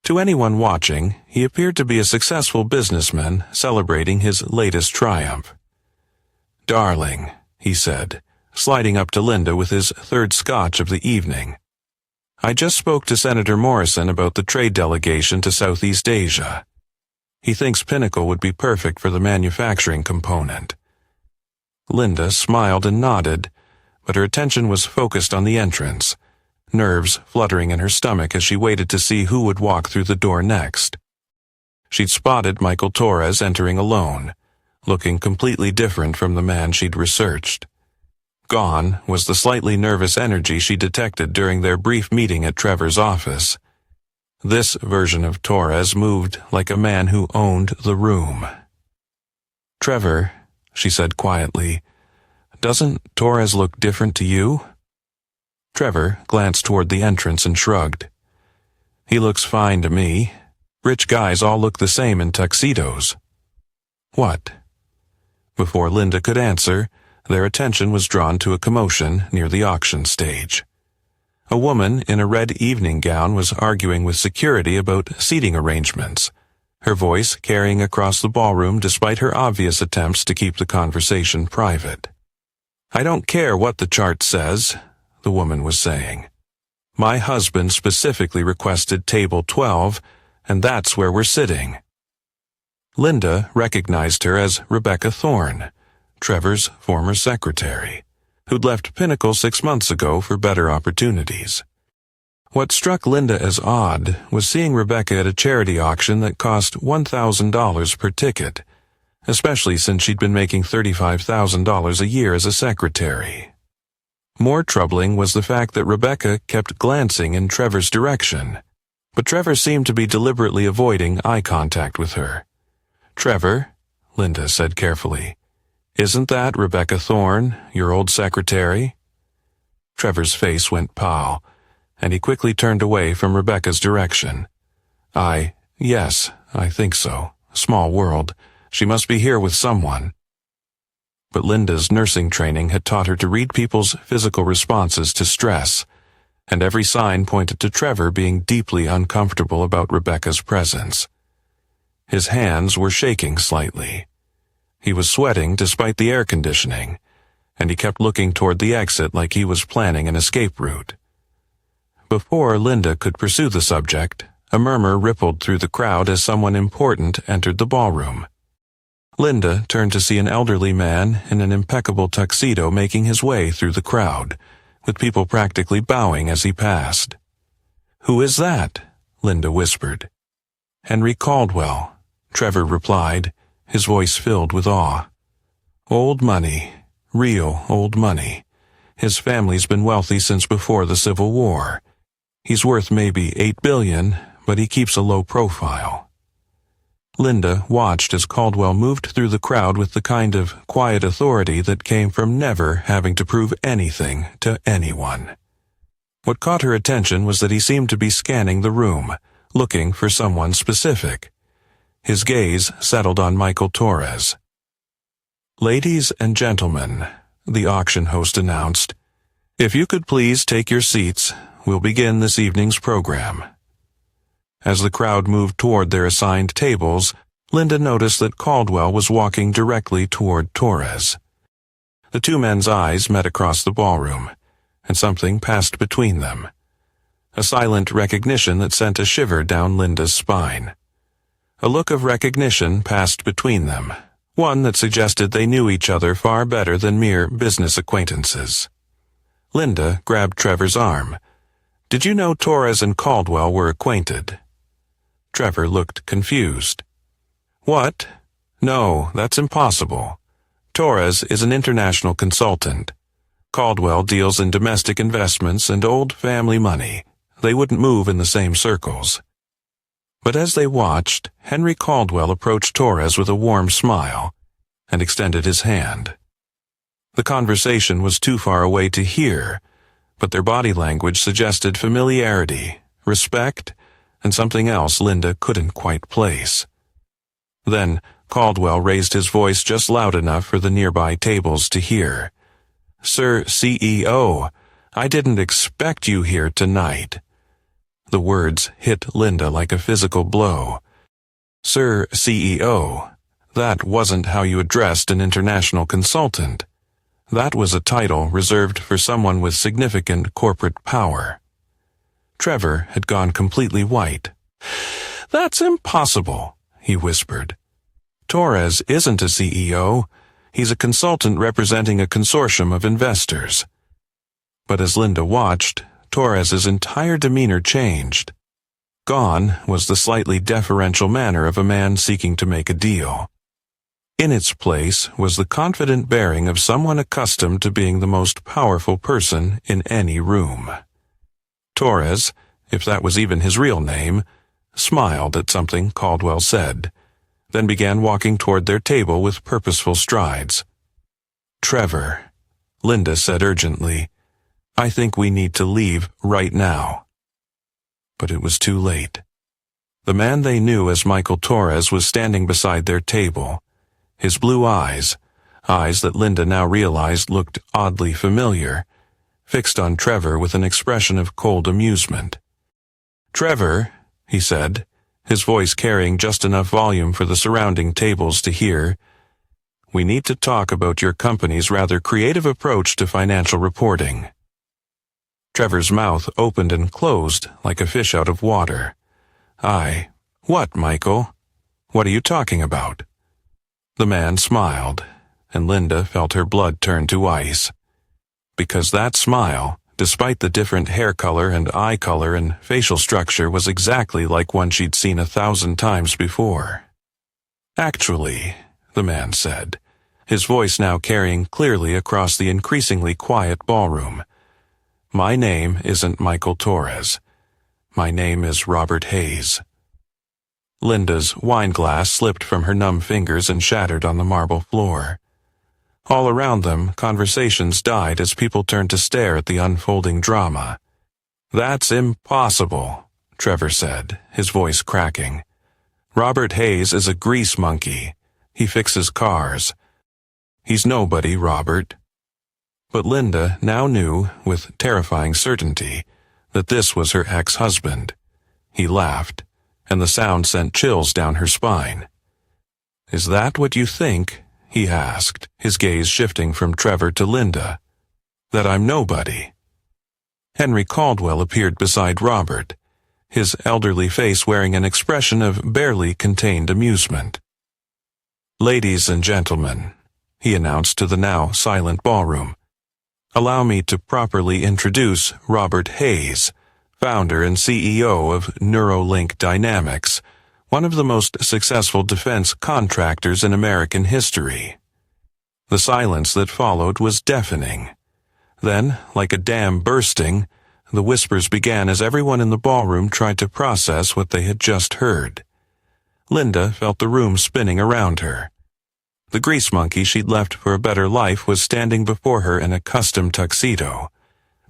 To anyone watching, he appeared to be a successful businessman celebrating his latest triumph. "Darling," he said, sliding up to Linda with his third scotch of the evening. "I just spoke to Senator Morrison about the trade delegation to Southeast Asia. He thinks Pinnacle would be perfect for the manufacturing component." Linda smiled and nodded, but her attention was focused on the entrance, nerves fluttering in her stomach as she waited to see who would walk through the door next. She'd spotted Michael Torres entering alone, looking completely different from the man she'd researched. Gone was the slightly nervous energy she detected during their brief meeting at Trevor's office. This version of Torres moved like a man who owned the room. "Trevor," she said quietly, "doesn't Torres look different to you?" Trevor glanced toward the entrance and shrugged. "He looks fine to me. Rich guys all look the same in tuxedos." "What?" Before Linda could answer, Their attention was drawn to a commotion near the auction stage. A woman in a red evening gown was arguing with security about seating arrangements, her voice carrying across the ballroom despite her obvious attempts to keep the conversation private. "I don't care what the chart says," the woman was saying. "My husband specifically requested table 12, and that's where we're sitting." Linda recognized her as Rebecca Thorne, Trevor's former secretary, who'd left Pinnacle 6 months ago for better opportunities. What struck Linda as odd was seeing Rebecca at a charity auction that cost $1,000 per ticket, especially since she'd been making $35,000 a year as a secretary. More troubling was the fact that Rebecca kept glancing in Trevor's direction, but Trevor seemed to be deliberately avoiding eye contact with her. "Trevor," Linda said carefully, "isn't that Rebecca Thorne, your old secretary?" Trevor's face went pale, and he quickly turned away from Rebecca's direction. Yes, I think so. Small world. She must be here with someone." But Linda's nursing training had taught her to read people's physical responses to stress, and every sign pointed to Trevor being deeply uncomfortable about Rebecca's presence. His hands were shaking slightly. He was sweating despite the air conditioning, and he kept looking toward the exit like he was planning an escape route. Before Linda could pursue the subject, a murmur rippled through the crowd as someone important entered the ballroom. Linda turned to see an elderly man in an impeccable tuxedo making his way through the crowd, with people practically bowing as he passed. "Who is that?" Linda whispered. "Henry Caldwell," Trevor replied, his voice filled with awe. "Old money, real old money. His family's been wealthy since before the Civil War. He's worth maybe $8 billion, but he keeps a low profile." Linda watched as Caldwell moved through the crowd with the kind of quiet authority that came from never having to prove anything to anyone. What caught her attention was that he seemed to be scanning the room, looking for someone specific. His gaze settled on Michael Torres. "Ladies and gentlemen," the auction host announced, "if you could please take your seats, we'll begin this evening's program." As the crowd moved toward their assigned tables, Linda noticed that Caldwell was walking directly toward Torres. The two men's eyes met across the ballroom, and something passed between them. A silent recognition that sent a shiver down Linda's spine. A look of recognition passed between them, one that suggested they knew each other far better than mere business acquaintances. Linda grabbed Trevor's arm. "Did you know Torres and Caldwell were acquainted?" Trevor looked confused. "What? No, that's impossible. Torres is an international consultant. Caldwell deals in domestic investments and old family money. They wouldn't move in the same circles." But as they watched, Henry Caldwell approached Torres with a warm smile and extended his hand. The conversation was too far away to hear, but their body language suggested familiarity, respect, and something else Linda couldn't quite place. Then Caldwell raised his voice just loud enough for the nearby tables to hear. "Sir CEO, I didn't expect you here tonight." The words hit Linda like a physical blow. "Sir CEO, that wasn't how you addressed an international consultant. That was a title reserved for someone with significant corporate power." Trevor had gone completely white. "That's impossible," he whispered. "Torres isn't a CEO. He's a consultant representing a consortium of investors." But as Linda watched, Torres's entire demeanor changed. Gone was the slightly deferential manner of a man seeking to make a deal. In its place was the confident bearing of someone accustomed to being the most powerful person in any room. Torres, if that was even his real name, smiled at something Caldwell said, then began walking toward their table with purposeful strides. "Trevor," Linda said urgently, "I think we need to leave right now." But it was too late. The man they knew as Michael Torres was standing beside their table, his blue eyes, eyes that Linda now realized looked oddly familiar, fixed on Trevor with an expression of cold amusement. "Trevor," he said, his voice carrying just enough volume for the surrounding tables to hear, "we need to talk about your company's rather creative approach to financial reporting." Trevor's mouth opened and closed like a fish out of water. What, Michael? What are you talking about?" The man smiled, and Linda felt her blood turn to ice. Because that smile, despite the different hair color and eye color and facial structure, was exactly like one she'd seen 1,000 times before. "Actually," the man said, his voice now carrying clearly across the increasingly quiet ballroom, "my name isn't Michael Torres. My name is Robert Hayes." Linda's wine glass slipped from her numb fingers and shattered on the marble floor. All around them, conversations died as people turned to stare at the unfolding drama. "That's impossible," Trevor said, his voice cracking. "Robert Hayes is a grease monkey. He fixes cars. He's nobody, Robert." But Linda now knew, with terrifying certainty, that this was her ex-husband. He laughed, and the sound sent chills down her spine. "Is that what you think?" he asked, his gaze shifting from Trevor to Linda. "That I'm nobody?" Henry Caldwell appeared beside Robert, his elderly face wearing an expression of barely contained amusement. "Ladies and gentlemen," he announced to the now silent ballroom, "allow me to properly introduce Robert Hayes, founder and CEO of Neuralink Dynamics, one of the most successful defense contractors in American history." The silence that followed was deafening. Then, like a dam bursting, the whispers began as everyone in the ballroom tried to process what they had just heard. Linda felt the room spinning around her. The grease monkey she'd left for a better life was standing before her in a custom tuxedo,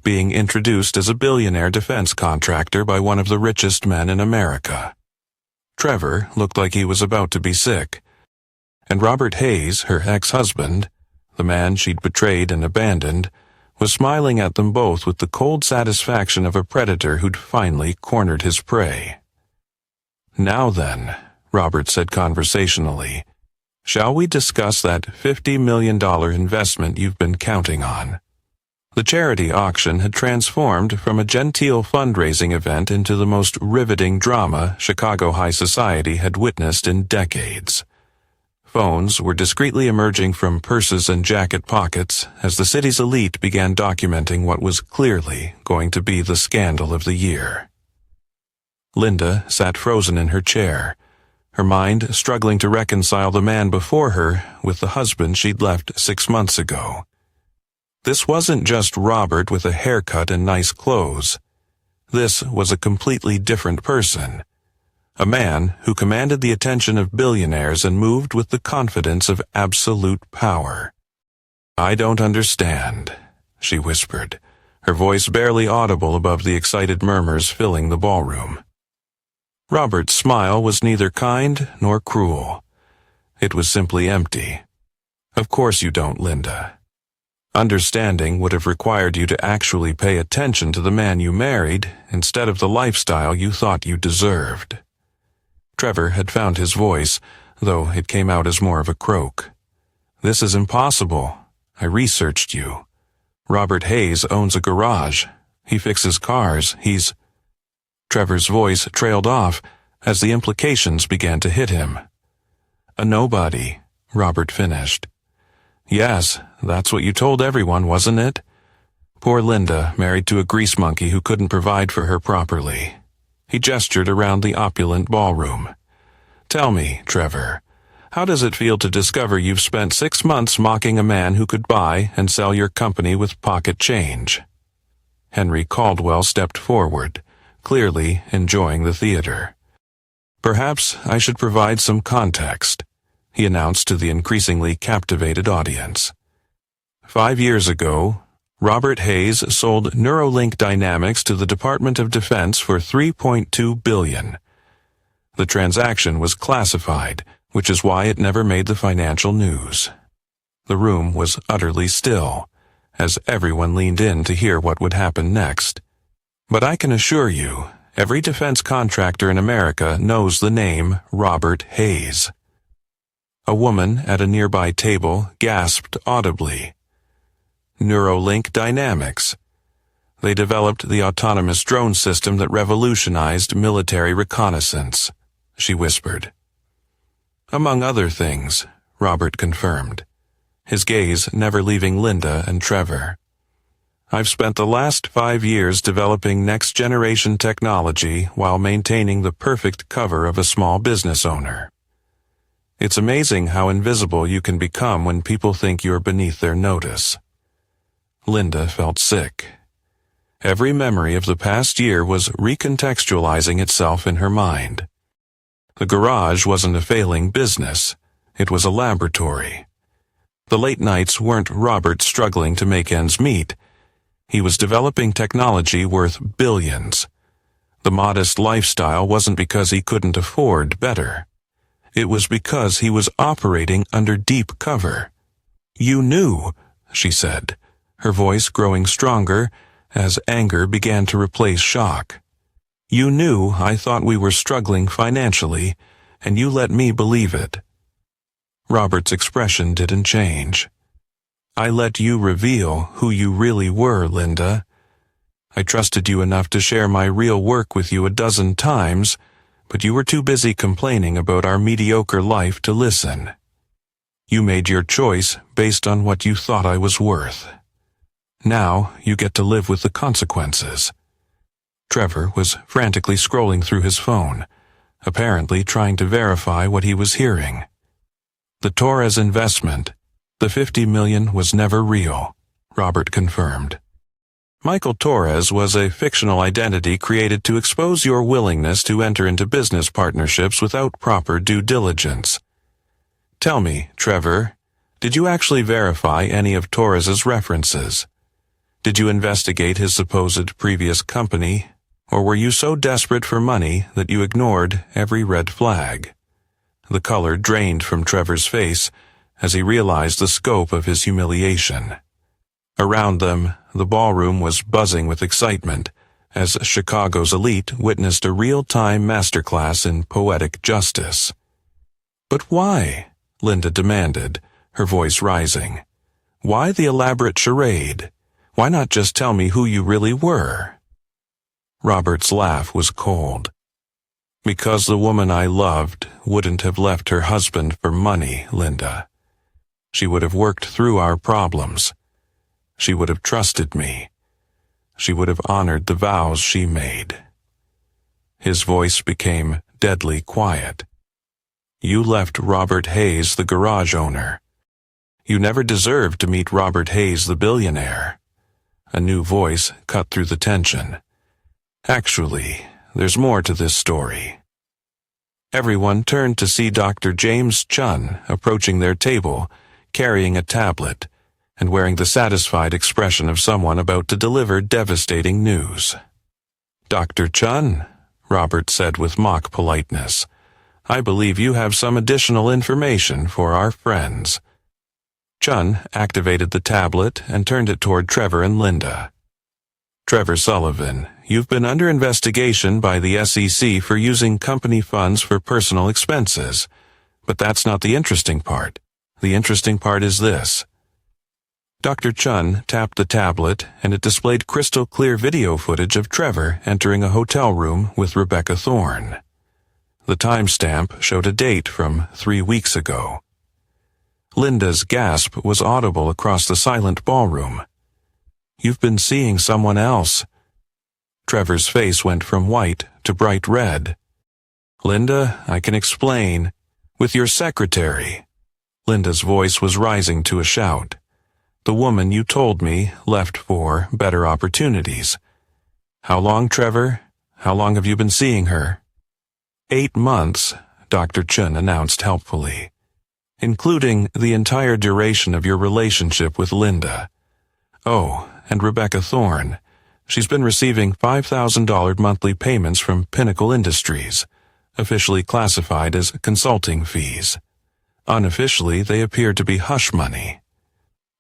being introduced as a billionaire defense contractor by one of the richest men in America. Trevor looked like he was about to be sick, and Robert Hayes, her ex-husband, the man she'd betrayed and abandoned, was smiling at them both with the cold satisfaction of a predator who'd finally cornered his prey. "Now then," Robert said conversationally, "shall we discuss that $50 million investment you've been counting on?" The charity auction had transformed from a genteel fundraising event into the most riveting drama Chicago high society had witnessed in decades. Phones were discreetly emerging from purses and jacket pockets as the city's elite began documenting what was clearly going to be the scandal of the year. Linda sat frozen in her chair, her mind struggling to reconcile the man before her with the husband she'd left 6 months ago. This wasn't just Robert with a haircut and nice clothes. This was a completely different person. A man who commanded the attention of billionaires and moved with the confidence of absolute power. "I don't understand," she whispered, her voice barely audible above the excited murmurs filling the ballroom. Robert's smile was neither kind nor cruel. It was simply empty. "Of course you don't, Linda. Understanding would have required you to actually pay attention to the man you married instead of the lifestyle you thought you deserved." Trevor had found his voice, though it came out as more of a croak. "This is impossible. I researched you. Robert Hayes owns a garage. He fixes cars. He's—" Trevor's voice trailed off as the implications began to hit him. "A nobody," Robert finished. "Yes, that's what you told everyone, wasn't it? Poor Linda, married to a grease monkey who couldn't provide for her properly." He gestured around the opulent ballroom. "Tell me, Trevor, how does it feel to discover you've spent 6 months mocking a man who could buy and sell your company with pocket change?" Henry Caldwell stepped forward, clearly enjoying the theater. "Perhaps I should provide some context," he announced to the increasingly captivated audience. 5 years ago, Robert Hayes sold Neuralink Dynamics to the Department of Defense for $3.2 billion. The transaction was classified, which is why it never made the financial news. The room was utterly still, as everyone leaned in to hear what would happen next. But I can assure you, every defense contractor in America knows the name Robert Hayes. A woman at a nearby table gasped audibly. Neuralink Dynamics. They developed the autonomous drone system that revolutionized military reconnaissance, she whispered. Among other things, Robert confirmed, his gaze never leaving Linda and Trevor. I've spent the last 5 years developing next-generation technology while maintaining the perfect cover of a small business owner. It's amazing how invisible you can become when people think you're beneath their notice. Linda felt sick. Every memory of the past year was recontextualizing itself in her mind. The garage wasn't a failing business. It was a laboratory. The late nights weren't Robert struggling to make ends meet. He was developing technology worth billions. The modest lifestyle wasn't because he couldn't afford better. It was because he was operating under deep cover. You knew, she said, her voice growing stronger as anger began to replace shock. You knew I thought we were struggling financially, and you let me believe it. Robert's expression didn't change. I let you reveal who you really were, Linda. I trusted you enough to share my real work with you 12 times, but you were too busy complaining about our mediocre life to listen. You made your choice based on what you thought I was worth. Now you get to live with the consequences. Trevor was frantically scrolling through his phone, apparently trying to verify what he was hearing. The Torres investment, the $50 million, was never real, Robert confirmed. Michael Torres was a fictional identity created to expose your willingness to enter into business partnerships without proper due diligence. Tell me, Trevor, did you actually verify any of Torres's references? Did you investigate his supposed previous company, or were you so desperate for money that you ignored every red flag? The color drained from Trevor's face as he realized the scope of his humiliation. Around them, the ballroom was buzzing with excitement as Chicago's elite witnessed a real-time masterclass in poetic justice. But why? Linda demanded, her voice rising. Why the elaborate charade? Why not just tell me who you really were? Robert's laugh was cold. Because the woman I loved wouldn't have left her husband for money, Linda. She would have worked through our problems. She would have trusted me. She would have honored the vows she made. His voice became deadly quiet. You left Robert Hayes, the garage owner. You never deserved to meet Robert Hayes, the billionaire. A new voice cut through the tension. Actually, there's more to this story. Everyone turned to see Dr. James Chun approaching their table, carrying a tablet, and wearing the satisfied expression of someone about to deliver devastating news. Dr. Chun, Robert said with mock politeness, I believe you have some additional information for our friends. Chun activated the tablet and turned it toward Trevor and Linda. Trevor Sullivan, you've been under investigation by the SEC for using company funds for personal expenses. But that's not the interesting part. The interesting part is this. Dr. Chun tapped the tablet and it displayed crystal clear video footage of Trevor entering a hotel room with Rebecca Thorne. The timestamp showed a date from 3 weeks ago. Linda's gasp was audible across the silent ballroom. You've been seeing someone else. Trevor's face went from white to bright red. Linda, I can explain. With your secretary. Linda's voice was rising to a shout. The woman you told me left for better opportunities. How long, Trevor? How long have you been seeing her? 8 months, Dr. Chun announced helpfully. Including the entire duration of your relationship with Linda. Oh, and Rebecca Thorne. She's been receiving $5,000 monthly payments from Pinnacle Industries, officially classified as consulting fees. Unofficially, they appear to be hush money.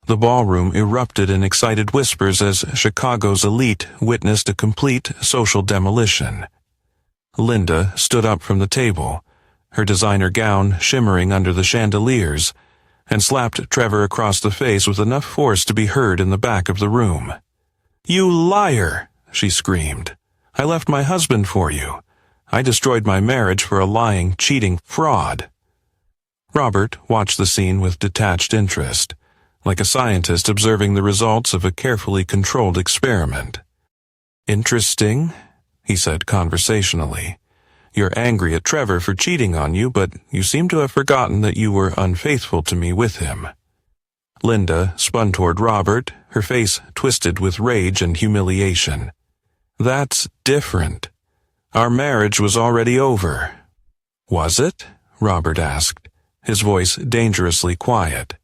The ballroom erupted in excited whispers as Chicago's elite witnessed a complete social demolition. Linda stood up from the table, her designer gown shimmering under the chandeliers, and slapped Trevor across the face with enough force to be heard in the back of the room. "You liar!" she screamed. "I left my husband for you. I destroyed my marriage for a lying, cheating fraud." Robert watched the scene with detached interest, like a scientist observing the results of a carefully controlled experiment. "Interesting," he said conversationally. "You're angry at Trevor for cheating on you, but you seem to have forgotten that you were unfaithful to me with him." Linda spun toward Robert, her face twisted with rage and humiliation. "That's different. Our marriage was already over." "Was it?" Robert asked, his voice dangerously quiet.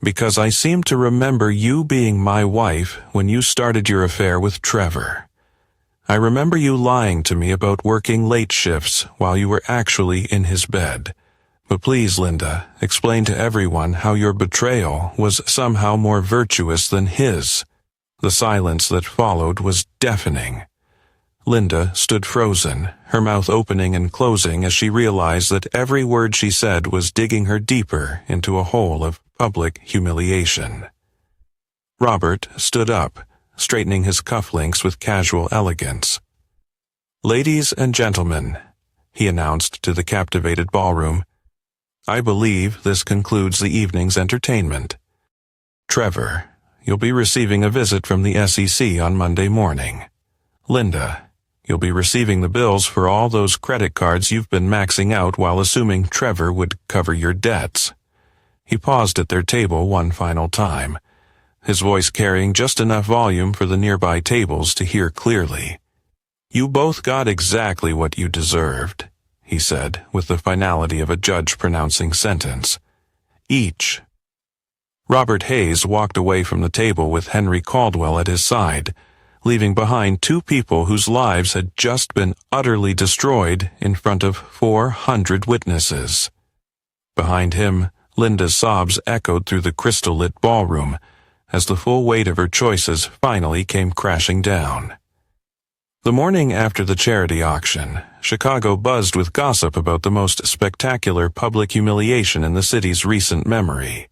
"Because I seem to remember you being my wife when you started your affair with Trevor. I remember you lying to me about working late shifts while you were actually in his bed. But please, Linda, explain to everyone how your betrayal was somehow more virtuous than his." The silence that followed was deafening. Linda stood frozen, her mouth opening and closing as she realized that every word she said was digging her deeper into a hole of public humiliation. Robert stood up, straightening his cufflinks with casual elegance. "Ladies and gentlemen," he announced to the captivated ballroom, "I believe this concludes the evening's entertainment. Trevor, you'll be receiving a visit from the SEC on Monday morning. Linda, you'll be receiving the bills for all those credit cards you've been maxing out while assuming Trevor would cover your debts." He paused at their table one final time, his voice carrying just enough volume for the nearby tables to hear clearly. "You both got exactly what you deserved," he said, with the finality of a judge pronouncing sentence. "Each." Robert Hayes walked away from the table with Henry Caldwell at his side, leaving behind two people whose lives had just been utterly destroyed in front of 400 witnesses. Behind him, Linda's sobs echoed through the crystal-lit ballroom as the full weight of her choices finally came crashing down. The morning after the charity auction, Chicago buzzed with gossip about the most spectacular public humiliation in the city's recent memory.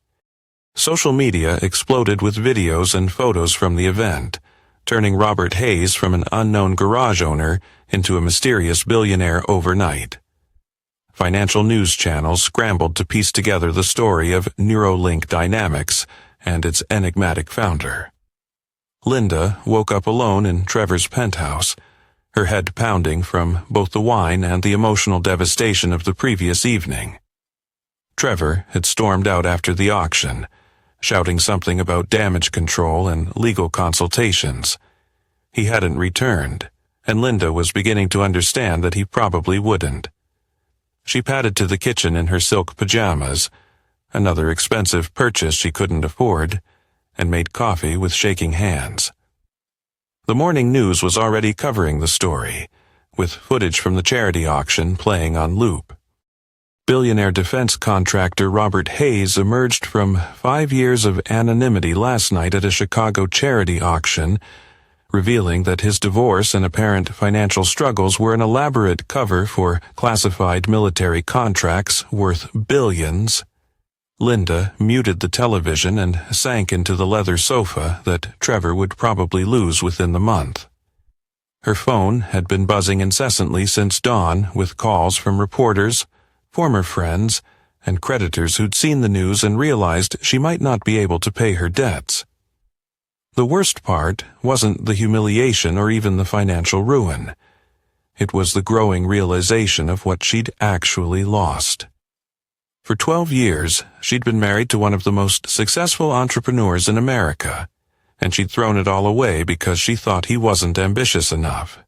Social media exploded with videos and photos from the event, turning Robert Hayes from an unknown garage owner into a mysterious billionaire overnight. Financial news channels scrambled to piece together the story of Neuralink Dynamics and its enigmatic founder. Linda woke up alone in Trevor's penthouse, her head pounding from both the wine and the emotional devastation of the previous evening. Trevor had stormed out after the auction, shouting something about damage control and legal consultations. He hadn't returned, and Linda was beginning to understand that he probably wouldn't. She padded to the kitchen in her silk pajamas, another expensive purchase she couldn't afford, and made coffee with shaking hands. The morning news was already covering the story, with footage from the charity auction playing on loop. Billionaire defense contractor Robert Hayes emerged from 5 years of anonymity last night at a Chicago charity auction, revealing that his divorce and apparent financial struggles were an elaborate cover for classified military contracts worth billions. Linda muted the television and sank into the leather sofa that Trevor would probably lose within the month. Her phone had been buzzing incessantly since dawn with calls from reporters, former friends, and creditors who'd seen the news and realized she might not be able to pay her debts. The worst part wasn't the humiliation or even the financial ruin. It was the growing realization of what she'd actually lost. For 12 years, she'd been married to one of the most successful entrepreneurs in America, and she'd thrown it all away because she thought he wasn't ambitious enough.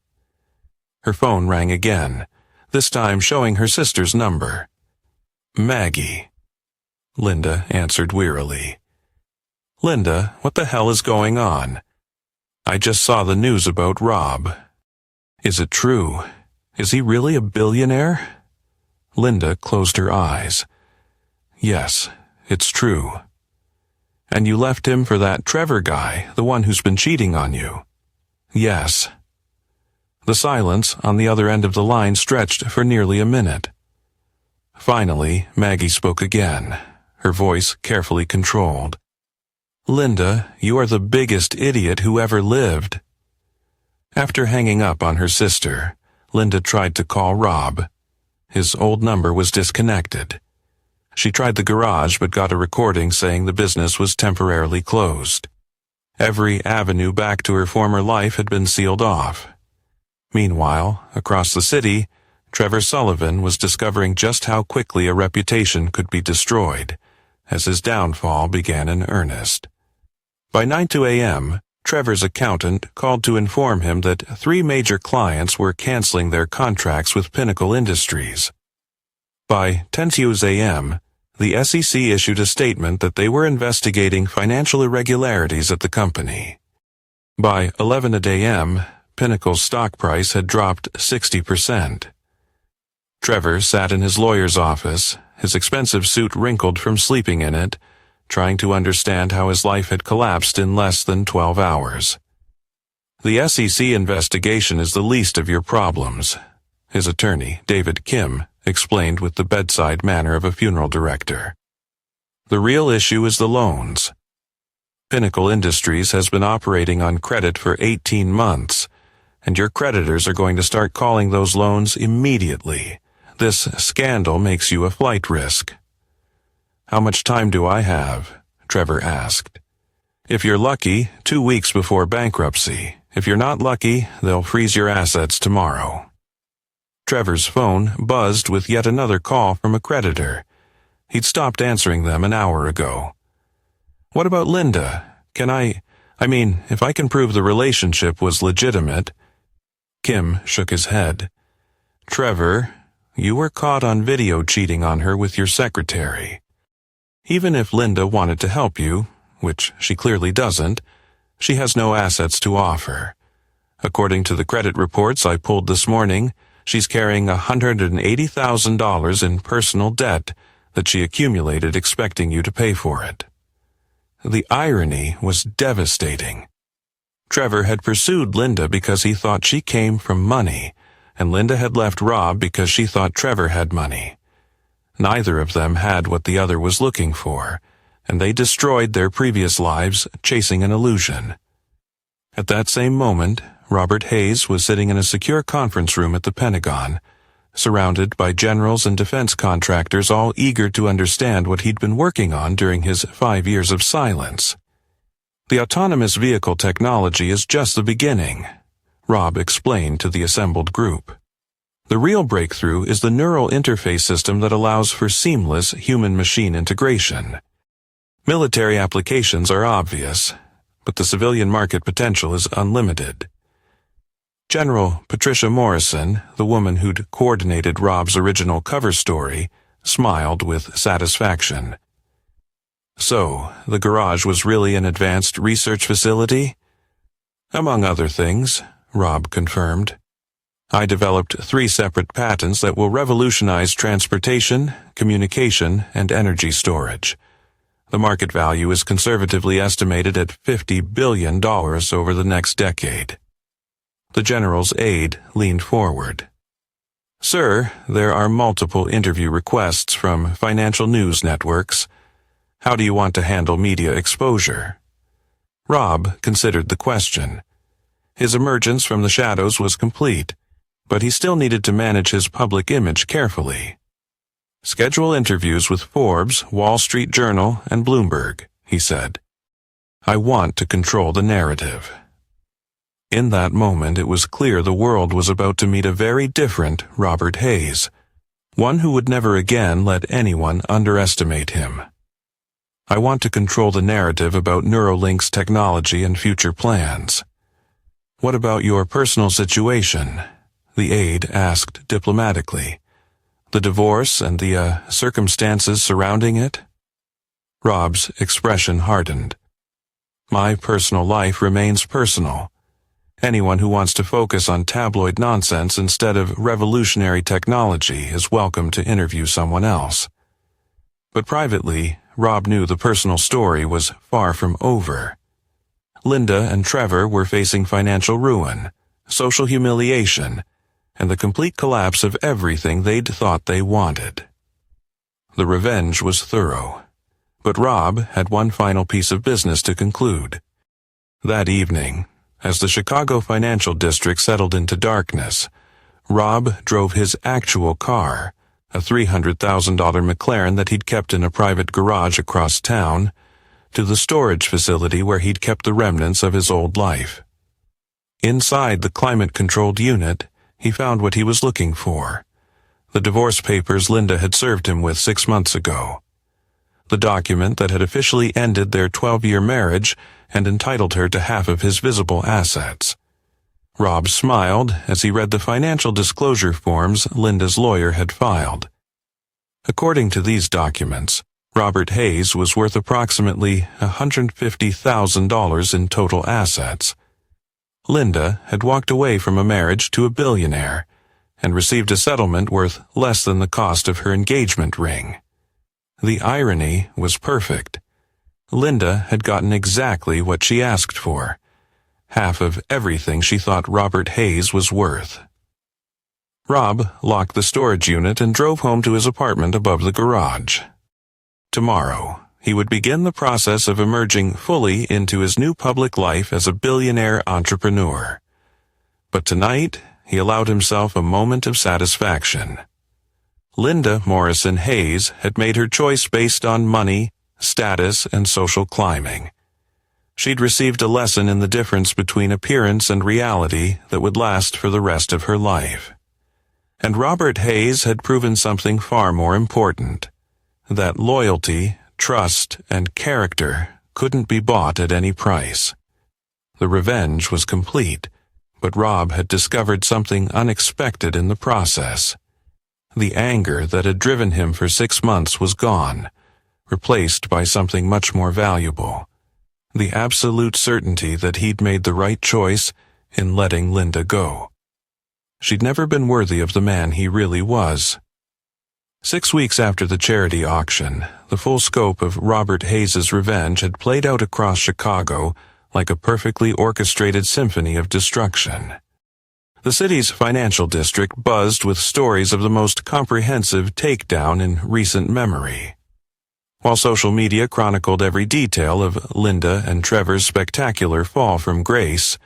Her phone rang again, this time showing her sister's number. "Maggie," Linda answered wearily. "Linda, what the hell is going on? I just saw the news about Rob. Is it true? Is he really a billionaire?" Linda closed her eyes. "Yes, it's true." And you left him for that Trevor guy, the one who's been cheating on you? Yes. The silence on the other end of the line stretched for nearly a minute. Finally, Maggie spoke again, her voice carefully controlled. Linda, you are the biggest idiot who ever lived. After hanging up on her sister, Linda tried to call Rob. His old number was disconnected. She tried the garage but got a recording saying the business was temporarily closed. Every avenue back to her former life had been sealed off. Meanwhile, across the city, Trevor Sullivan was discovering just how quickly a reputation could be destroyed, as his downfall began in earnest. By 9 a.m., Trevor's accountant called to inform him that 3 major clients were canceling their contracts with Pinnacle Industries. By 10 a.m., the SEC issued a statement that they were investigating financial irregularities at the company. By 11 a.m., Pinnacle's stock price had dropped 60%. Trevor sat in his lawyer's office, his expensive suit wrinkled from sleeping in it, trying to understand how his life had collapsed in less than 12 hours. The SEC investigation is the least of your problems, his attorney, David Kim, explained with the bedside manner of a funeral director. The real issue is the loans. Pinnacle Industries has been operating on credit for 18 months, and your creditors are going to start calling those loans immediately. This scandal makes you a flight risk. How much time do I have? Trevor asked. If you're lucky, 2 weeks before bankruptcy. If you're not lucky, they'll freeze your assets tomorrow. Trevor's phone buzzed with yet another call from a creditor. He'd stopped answering them an hour ago. What about Linda? If I can prove the relationship was legitimate. Kim shook his head. Trevor, you were caught on video cheating on her with your secretary. Even if Linda wanted to help you, which she clearly doesn't, she has no assets to offer. According to the credit reports I pulled this morning, she's carrying $180,000 in personal debt that she accumulated expecting you to pay for it. The irony was devastating. Trevor had pursued Linda because he thought she came from money, and Linda had left Rob because she thought Trevor had money. Neither of them had what the other was looking for, and they destroyed their previous lives chasing an illusion. At that same moment, Robert Hayes was sitting in a secure conference room at the Pentagon, surrounded by generals and defense contractors all eager to understand what he'd been working on during his 5 years of silence. The autonomous vehicle technology is just the beginning, Rob explained to the assembled group. The real breakthrough is the neural interface system that allows for seamless human-machine integration. Military applications are obvious, but the civilian market potential is unlimited. General Patricia Morrison, the woman who'd coordinated Rob's original cover story, smiled with satisfaction. So, the garage was really an advanced research facility? Among other things, Rob confirmed. I developed 3 separate patents that will revolutionize transportation, communication, and energy storage. The market value is conservatively estimated at $50 billion over the next decade. The general's aide leaned forward. Sir, there are multiple interview requests from financial news networks. How do you want to handle media exposure? Rob considered the question. His emergence from the shadows was complete, but he still needed to manage his public image carefully. Schedule interviews with Forbes, Wall Street Journal, and Bloomberg, he said. I want to control the narrative. In that moment, it was clear the world was about to meet a very different Robert Hayes, one who would never again let anyone underestimate him. I want to control the narrative about Neuralink's technology and future plans. What about your personal situation? The aide asked diplomatically. The divorce and the circumstances surrounding it? Rob's expression hardened. My personal life remains personal. Anyone who wants to focus on tabloid nonsense instead of revolutionary technology is welcome to interview someone else. But privately, Rob knew the personal story was far from over. Linda and Trevor were facing financial ruin, social humiliation, and the complete collapse of everything they'd thought they wanted. The revenge was thorough, but Rob had one final piece of business to conclude. That evening, as the Chicago financial district settled into darkness, Rob drove his actual car, a $300,000 McLaren that he'd kept in a private garage across town, to the storage facility where he'd kept the remnants of his old life. Inside the climate-controlled unit, he found what he was looking for: the divorce papers Linda had served him with 6 months ago. The document that had officially ended their 12-year marriage and entitled her to half of his visible assets. Rob smiled as he read the financial disclosure forms Linda's lawyer had filed. According to these documents, Robert Hayes was worth approximately $150,000 in total assets. Linda had walked away from a marriage to a billionaire and received a settlement worth less than the cost of her engagement ring. The irony was perfect. Linda had gotten exactly what she asked for, half of everything she thought Robert Hayes was worth. Rob locked the storage unit and drove home to his apartment above the garage. Tomorrow, he would begin the process of emerging fully into his new public life as a billionaire entrepreneur. But tonight, he allowed himself a moment of satisfaction. Linda Morrison Hayes had made her choice based on money, status, and social climbing. She'd received a lesson in the difference between appearance and reality that would last for the rest of her life. And Robert Hayes had proven something far more important: that loyalty, trust, and character couldn't be bought at any price. The revenge was complete, but Rob had discovered something unexpected in the process. The anger that had driven him for 6 months was gone, replaced by something much more valuable: the absolute certainty that he'd made the right choice in letting Linda go. She'd never been worthy of the man he really was. 6 weeks after the charity auction, the full scope of Robert Hayes's revenge had played out across Chicago like a perfectly orchestrated symphony of destruction. The city's financial district buzzed with stories of the most comprehensive takedown in recent memory. While social media chronicled every detail of Linda and Trevor's spectacular fall from grace,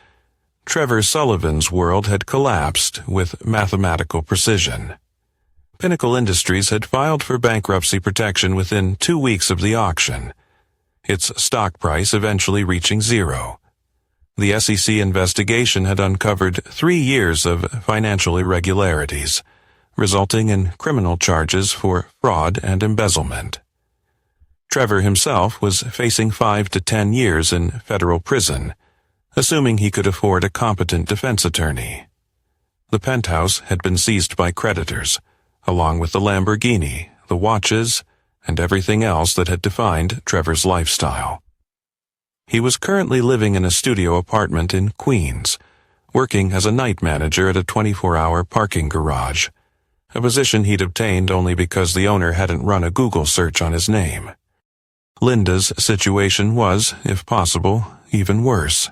Trevor Sullivan's world had collapsed with mathematical precision. Pinnacle Industries had filed for bankruptcy protection within 2 weeks of the auction, its stock price eventually reaching zero. The SEC investigation had uncovered 3 years of financial irregularities, resulting in criminal charges for fraud and embezzlement. Trevor himself was facing 5 to 10 years in federal prison, assuming he could afford a competent defense attorney. The penthouse had been seized by creditors, along with the Lamborghini, the watches, and everything else that had defined Trevor's lifestyle. He was currently living in a studio apartment in Queens, working as a night manager at a 24-hour parking garage, a position he'd obtained only because the owner hadn't run a Google search on his name. Linda's situation was, if possible, even worse.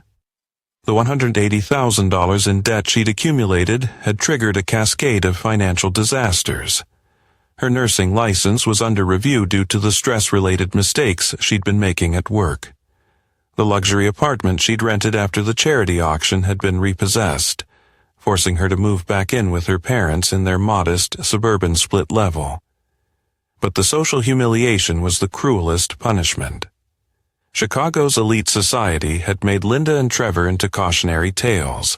The $180,000 in debt she'd accumulated had triggered a cascade of financial disasters. Her nursing license was under review due to the stress-related mistakes she'd been making at work. The luxury apartment she'd rented after the charity auction had been repossessed, forcing her to move back in with her parents in their modest suburban split level. But the social humiliation was the cruelest punishment. Chicago's elite society had made Linda and Trevor into cautionary tales,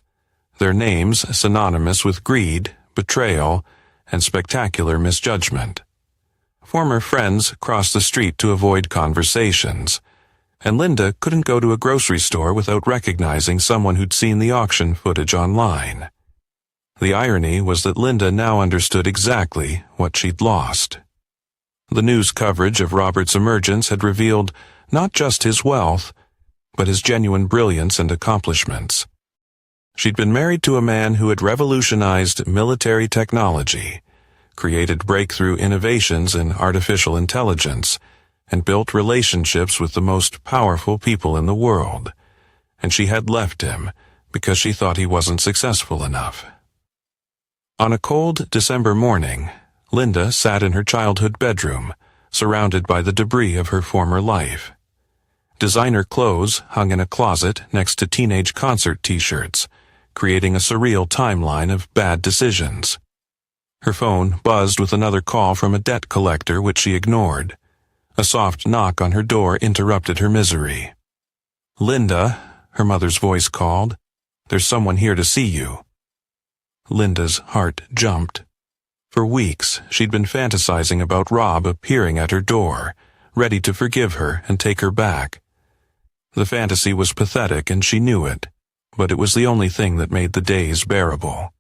their names synonymous with greed, betrayal, and spectacular misjudgment. Former friends crossed the street to avoid conversations, and Linda couldn't go to a grocery store without recognizing someone who'd seen the auction footage online. The irony was that Linda now understood exactly what she'd lost. The news coverage of Robert's emergence had revealed not just his wealth, but his genuine brilliance and accomplishments. She'd been married to a man who had revolutionized military technology, created breakthrough innovations in artificial intelligence, and built relationships with the most powerful people in the world, and she had left him because she thought he wasn't successful enough. On a cold December morning, Linda sat in her childhood bedroom, surrounded by the debris of her former life. Designer clothes hung in a closet next to teenage concert t-shirts, creating a surreal timeline of bad decisions. Her phone buzzed with another call from a debt collector which she ignored. A soft knock on her door interrupted her misery. "Linda," her mother's voice called, "there's someone here to see you." Linda's heart jumped. For weeks, she'd been fantasizing about Rob appearing at her door, ready to forgive her and take her back. The fantasy was pathetic and she knew it, but it was the only thing that made the days bearable.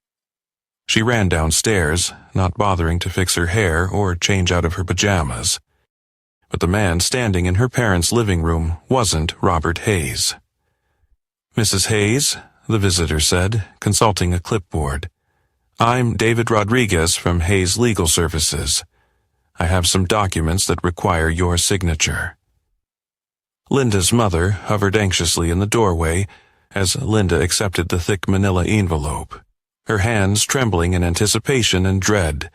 She ran downstairs, not bothering to fix her hair or change out of her pajamas. But the man standing in her parents' living room wasn't Robert Hayes. "Mrs. Hayes," the visitor said, consulting a clipboard. "I'm David Rodriguez from Hayes Legal Services. I have some documents that require your signature." Linda's mother hovered anxiously in the doorway as Linda accepted the thick manila envelope, her hands trembling in anticipation and dread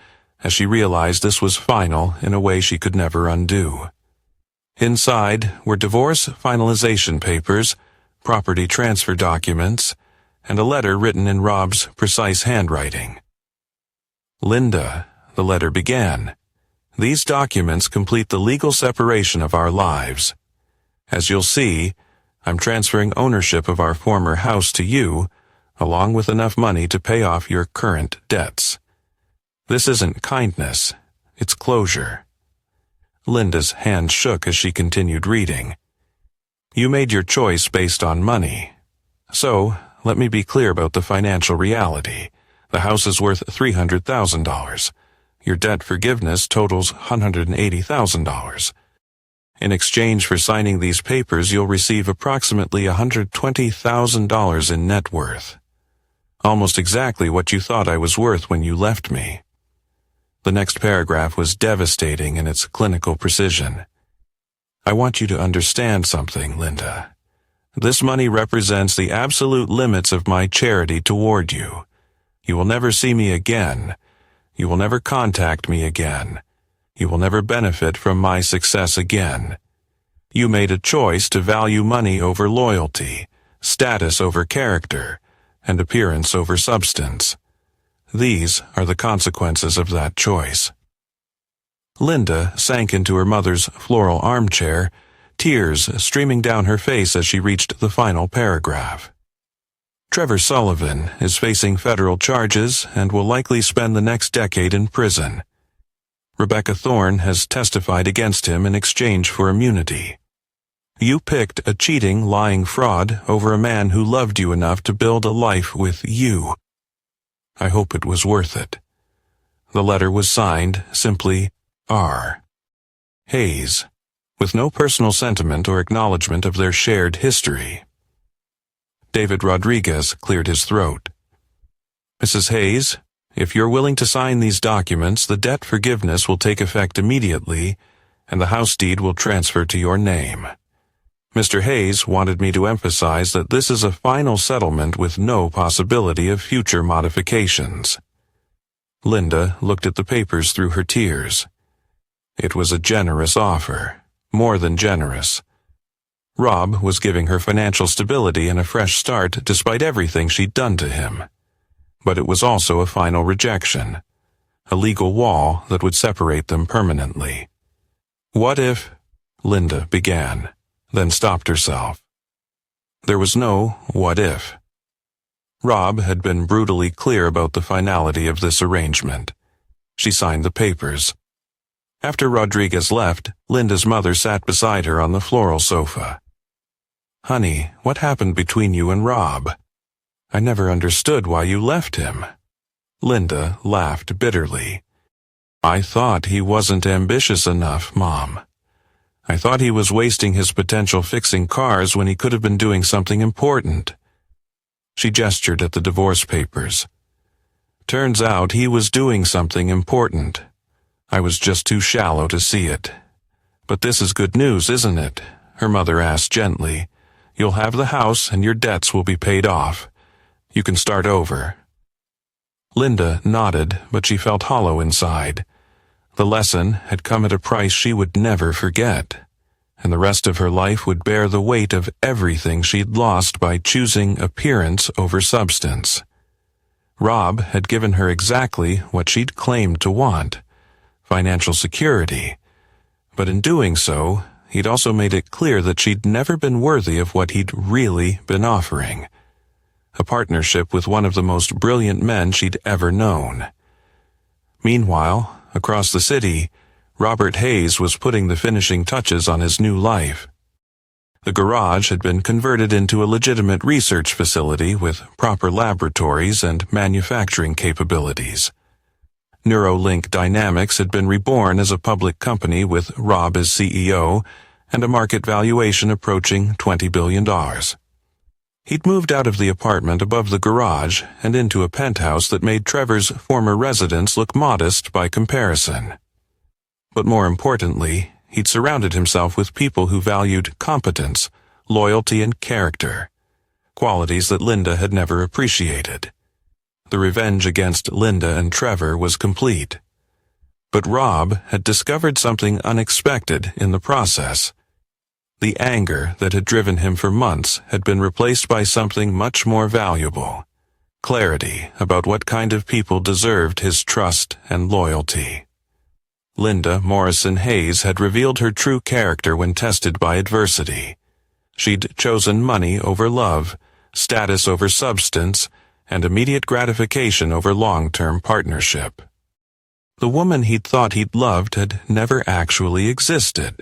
as she realized this was final in a way she could never undo. Inside were divorce finalization papers, property transfer documents, and a letter written in Rob's precise handwriting. "Linda," the letter began, "these documents complete the legal separation of our lives. As you'll see, I'm transferring ownership of our former house to you, along with enough money to pay off your current debts. This isn't kindness, it's closure." Linda's hand shook as she continued reading. "You made your choice based on money. So, let me be clear about the financial reality. The house is worth $300,000. Your debt forgiveness totals $180,000. In exchange for signing these papers, you'll receive approximately $120,000 in net worth. Almost exactly what you thought I was worth when you left me." The next paragraph was devastating in its clinical precision. "I want you to understand something, Linda. This money represents the absolute limits of my charity toward you. You will never see me again. You will never contact me again. You will never benefit from my success again. You made a choice to value money over loyalty, status over character, and appearance over substance. These are the consequences of that choice." Linda sank into her mother's floral armchair, tears streaming down her face as she reached the final paragraph. "Trevor Sullivan is facing federal charges and will likely spend the next decade in prison. Rebecca Thorne has testified against him in exchange for immunity. You picked a cheating, lying fraud over a man who loved you enough to build a life with you. I hope it was worth it." The letter was signed simply R. Hayes, with no personal sentiment or acknowledgement of their shared history. David Rodriguez cleared his throat. "Mrs. Hayes, if you're willing to sign these documents, the debt forgiveness will take effect immediately, and the house deed will transfer to your name. Mr. Hayes wanted me to emphasize that this is a final settlement with no possibility of future modifications." Linda looked at the papers through her tears. It was a generous offer, more than generous. Rob was giving her financial stability and a fresh start despite everything she'd done to him. But it was also a final rejection, a legal wall that would separate them permanently. "What if—" Linda began, then stopped herself. There was no what if. Rob had been brutally clear about the finality of this arrangement. She signed the papers. After Rodriguez left, Linda's mother sat beside her on the floral sofa. "Honey, what happened between you and Rob? I never understood why you left him." Linda laughed bitterly. "I thought he wasn't ambitious enough, Mom. I thought he was wasting his potential fixing cars when he could have been doing something important." She gestured at the divorce papers. "Turns out he was doing something important. I was just too shallow to see it. "But this is good news, isn't it?" her mother asked gently. "You'll have the house and your debts will be paid off. You can start over." Linda nodded, but she felt hollow inside. The lesson had come at a price she would never forget, and the rest of her life would bear the weight of everything she'd lost by choosing appearance over substance. Rob had given her exactly what she'd claimed to want: financial security. But in doing so, he'd also made it clear that she'd never been worthy of what he'd really been offering: a partnership with one of the most brilliant men she'd ever known. Meanwhile, across the city, Robert Hayes was putting the finishing touches on his new life. The garage had been converted into a legitimate research facility with proper laboratories and manufacturing capabilities. Neuralink Dynamics had been reborn as a public company with Rob as CEO and a market valuation approaching $20 billion. He'd moved out of the apartment above the garage and into a penthouse that made Trevor's former residence look modest by comparison. But more importantly, he'd surrounded himself with people who valued competence, loyalty, and character, qualities that Linda had never appreciated. The revenge against Linda and Trevor was complete. But Rob had discovered something unexpected in the process. The anger that had driven him for months had been replaced by something much more valuable: clarity about what kind of people deserved his trust and loyalty. Linda Morrison Hayes had revealed her true character when tested by adversity. She'd chosen money over love, status over substance, and immediate gratification over long-term partnership. The woman he'd thought he'd loved had never actually existed.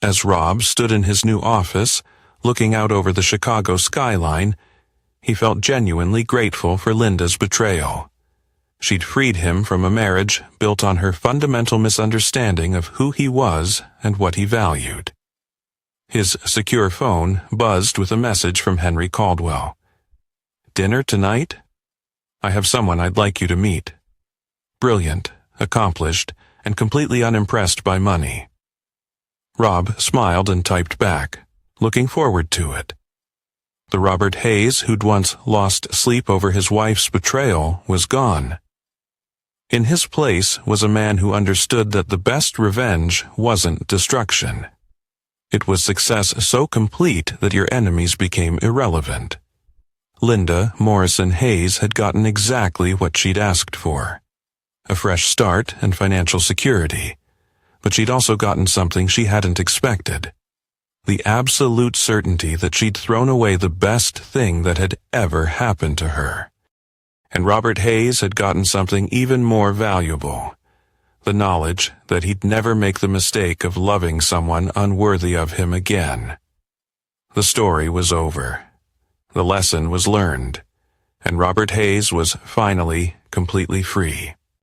As Rob stood in his new office, looking out over the Chicago skyline, he felt genuinely grateful for Linda's betrayal. She'd freed him from a marriage built on her fundamental misunderstanding of who he was and what he valued. His secure phone buzzed with a message from Henry Caldwell. "Dinner tonight? I have someone I'd like you to meet. Brilliant, accomplished, and completely unimpressed by money." Rob smiled and typed back, looking forward to it. The Robert Hayes who'd once lost sleep over his wife's betrayal was gone. In his place was a man who understood that the best revenge wasn't destruction. It was success so complete that your enemies became irrelevant. Linda Morrison Hayes had gotten exactly what she'd asked for: a fresh start and financial security. But she'd also gotten something she hadn't expected: the absolute certainty that she'd thrown away the best thing that had ever happened to her. And Robert Hayes had gotten something even more valuable: the knowledge that he'd never make the mistake of loving someone unworthy of him again. The story was over. The lesson was learned, and Robert Hayes was finally completely free.